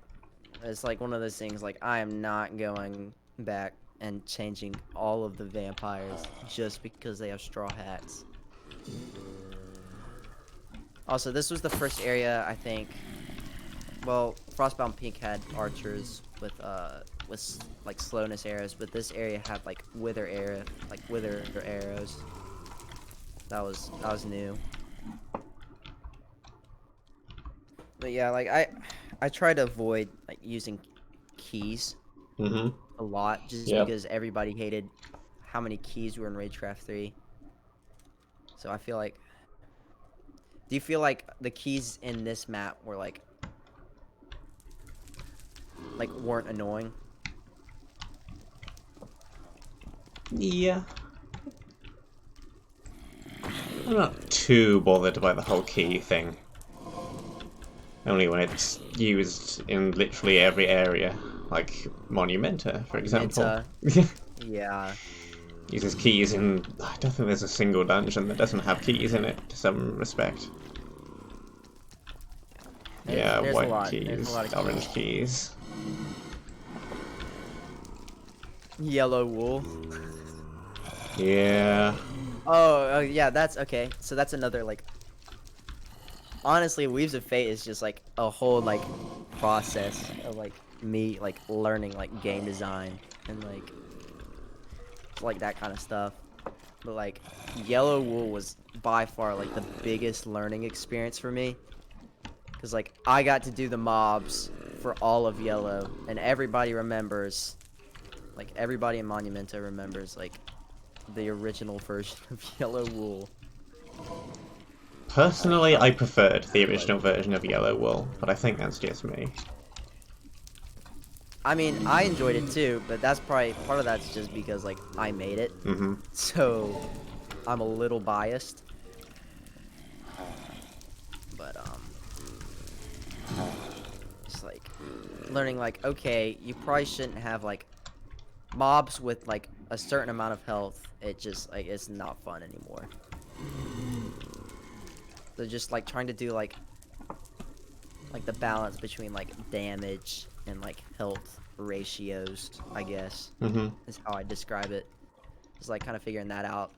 it's like one of those things. Like I am not going back and changing all of the vampires just because they have straw hats. Also, this was the first area, I think. Well, Frostbound Peak had archers with like slowness arrows, but this area had like wither arrows. That was new. But yeah, like I try to avoid like using keys a lot, just because everybody hated how many keys were in Ragecraft 3. So I feel like. Do you feel like the keys in this map were like weren't annoying?
Yeah. I'm not too bothered by the whole key thing. Only when it's used in literally every area, like Monumenta, for example.
Yeah.
Uses keys in. I don't think there's a single dungeon that doesn't have keys in it to some respect.
There's
white keys, orange keys.
Yellow wool.
Yeah.
Oh, yeah, that's okay. So that's another like. Honestly, Weaves of Fate is just like a whole like process of like me like learning like game design and like that kind of stuff. But like Yellow Wool was by far like the biggest learning experience for me. Because, like, I got to do the mobs for all of Yellow, and everybody remembers, like, everybody in Monumenta remembers, like, the original version of Yellow Wool.
Personally, I preferred the original version of Yellow Wool, but I think that's just me.
I mean, I enjoyed it too, but that's probably, part of that's just because, like, I made it. So, I'm a little biased. It's like learning like, okay, you probably shouldn't have like mobs with like a certain amount of health. It just like it's not fun anymore. So just like trying to do like the balance between like damage and like health ratios, I guess, is how I describe it. Just like kind of figuring that out.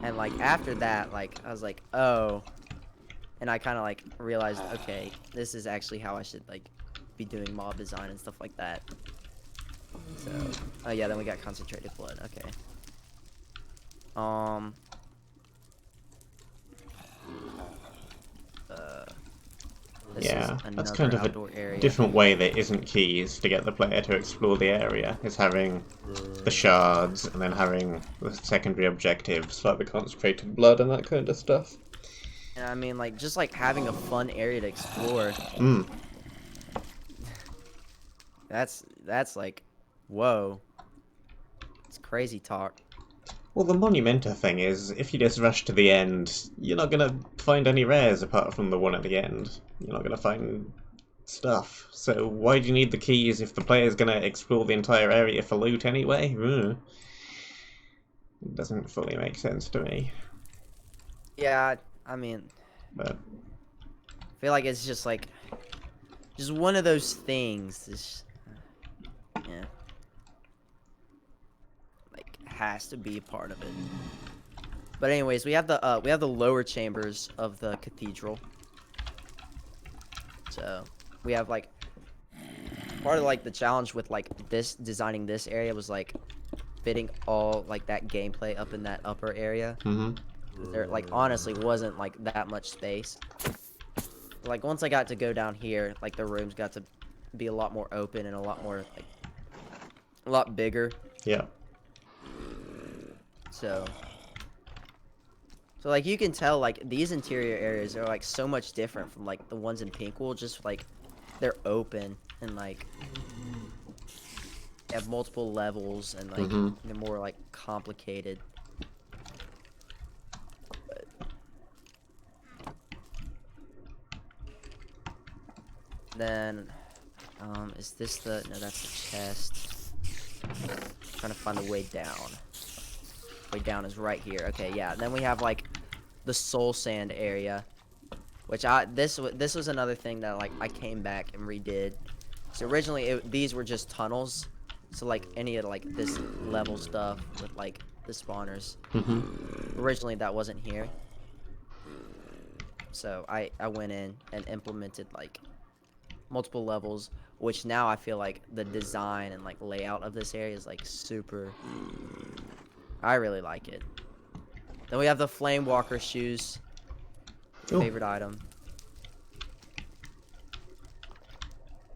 And like after that, like I was like, oh, and I kind of like realized, okay, this is actually how I should like be doing mob design and stuff like that. So, oh yeah, then we got concentrated blood. Okay. This
Yeah,
is
that's
another
kind of a
outdoor area.
different way that isn't keys to get the player to explore the area. Is having the shards and then having the secondary objectives like the concentrated blood and that kind of stuff.
And I mean, like, just like having a fun area to explore.
Mm.
That's like, whoa. It's crazy talk.
Well, the Monumenta thing is, if you just rush to the end, you're not gonna find any rares apart from the one at the end. You're not gonna find stuff. So why do you need the keys if the player's gonna explore the entire area for loot anyway? It doesn't fully make sense to me.
Yeah, I mean,
But
I feel like it's just like, just one of those things. It's, yeah. Like, has to be a part of it. But anyways, we have the lower chambers of the cathedral. So we have like part of like the challenge with like this designing this area was like fitting all like that gameplay up in that upper area. There like honestly wasn't like that much space. Like once I got to go down here, like the rooms got to be a lot more open and a lot more like a lot bigger.
yeah.
So like you can tell like these interior areas are like so much different from like the ones in Pinkwool, just like they're open and like have multiple levels and like they're more like complicated. But then is this the no, that's the chest. Trying to find the way down. Way down is right here. Okay, yeah. Then we have like the soul sand area, which this was another thing that like I came back and redid. So originally these were just tunnels, so like any of like this level stuff with like the spawners. Originally that wasn't here, so I went in and implemented like multiple levels, which now I feel like the design and like layout of this area is like super. I really like it. Then we have the Flame Walker shoes.
Ooh.
Favorite item.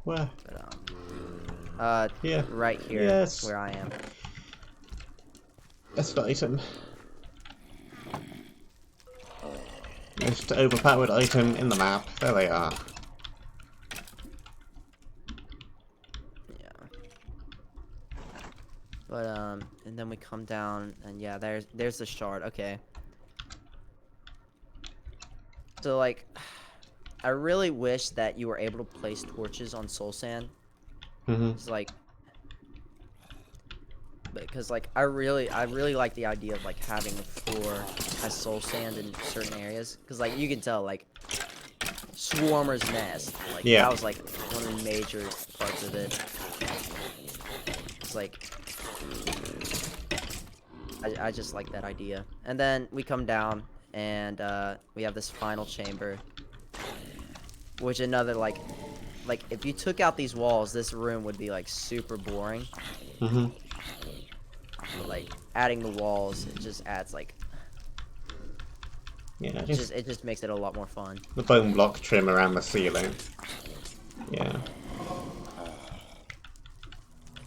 Where?
But,
yeah.
Right here,
yes.
where I am.
Best item. Most overpowered item in the map. There they are.
Yeah. But and then we come down, and yeah, there's the shard. Okay. So like, I really wish that you were able to place torches on soul sand. It's like, because like I really like the idea of like having the floor as soul sand in certain areas, because like you can tell like Swarmer's Nest, like that was like one of the major parts of it. It's like I just like that idea. And then we come down and we have this final chamber, which another like if you took out these walls, this room would be like super boring. But, like adding the walls, it just adds like it just makes it a lot more fun.
The bone block trim around the ceiling. Yeah.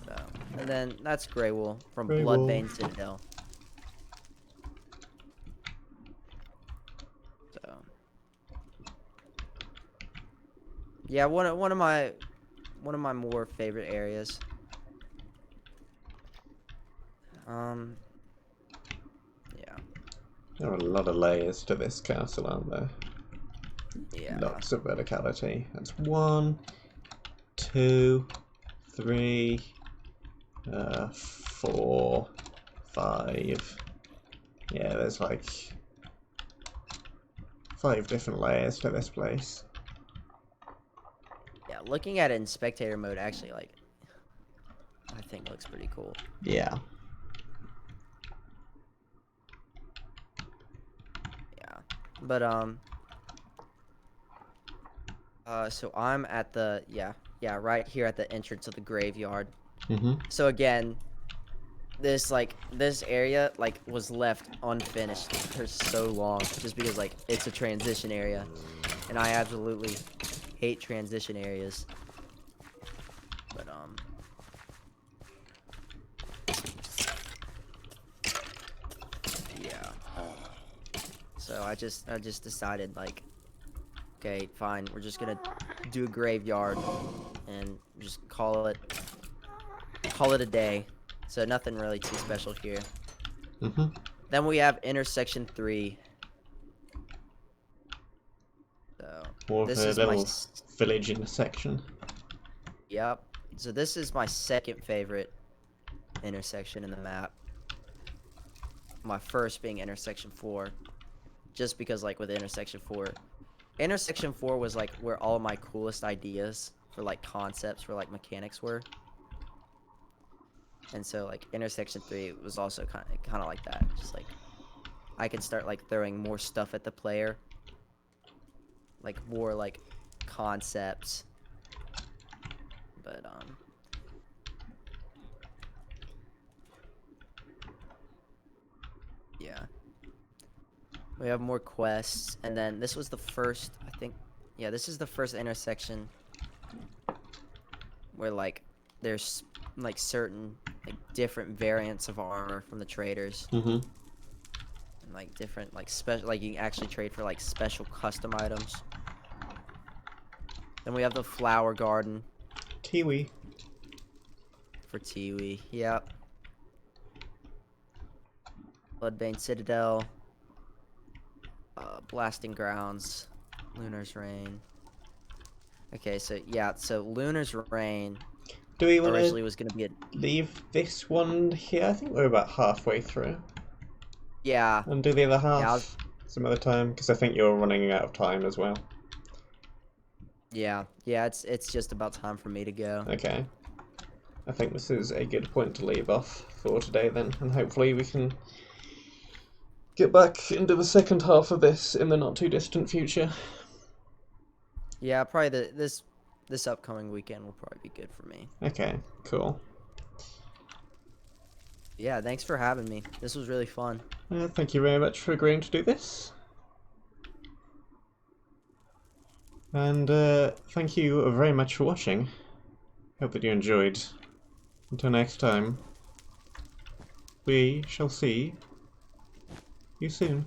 So, and then that's Greywool from
Greywool.
Bloodbane Citadel. So yeah, one of my more favorite areas. Yeah.
There are a lot of layers to this castle, aren't there?
Yeah.
Lots of verticality. That's 1, 2, 3, 4, 5. Yeah, there's like 5 different layers to this place.
Yeah, looking at it in spectator mode actually, like, I think looks pretty cool.
Yeah.
Yeah. But, so I'm at the, right here at the entrance of the graveyard.
Mm-hmm.
So again, this area, like, was left unfinished for so long, just because, like, it's a transition area. And I absolutely hate transition areas. But, yeah. So I just decided, like, okay, fine, we're just gonna do a graveyard and just call it a day. So nothing really too special here.
Mm-hmm.
Then we have intersection 3. So
More of
this
a
is my
little village intersection.
yep. So this is my second favorite intersection in the map. My first being intersection 4, just because, like, with intersection 4 was like where all my coolest ideas for, like, concepts for, like, mechanics were. And so, like, intersection 3 was also kind of like that. Just like I could start, like, throwing more stuff at the player, like more, like, concepts. But yeah, we have more quests, and then this was the first, I think, yeah, this is the first intersection where, like, there's, like, certain, like, different variants of armor from the traders.
Mm-hmm.
And, like, different, like, special, like, you can actually trade for, like, special custom items. Then we have the flower garden
Tiwi.
for Tiwi. Yep. Bloodbane Citadel. Blasting Grounds. Lunar's Reign. Okay, so yeah, so Lunar's Reign
Do we want
originally
to
was gonna be a
leave this one here? I think we're about halfway through.
yeah.
And do the other
Yeah,
half some other time, because I think you're running out of time as well.
yeah, it's just about time for me to go.
Okay. I think this is a good point to leave off for today then, and hopefully we can get back into the second half of this in the not too distant future.
Yeah, probably this upcoming weekend will probably be good for me.
Okay, cool.
Yeah, thanks for having me. This was really fun.
Thank you very much for agreeing to do this. And thank you very much for watching. Hope that you enjoyed. Until next time, we shall see you soon.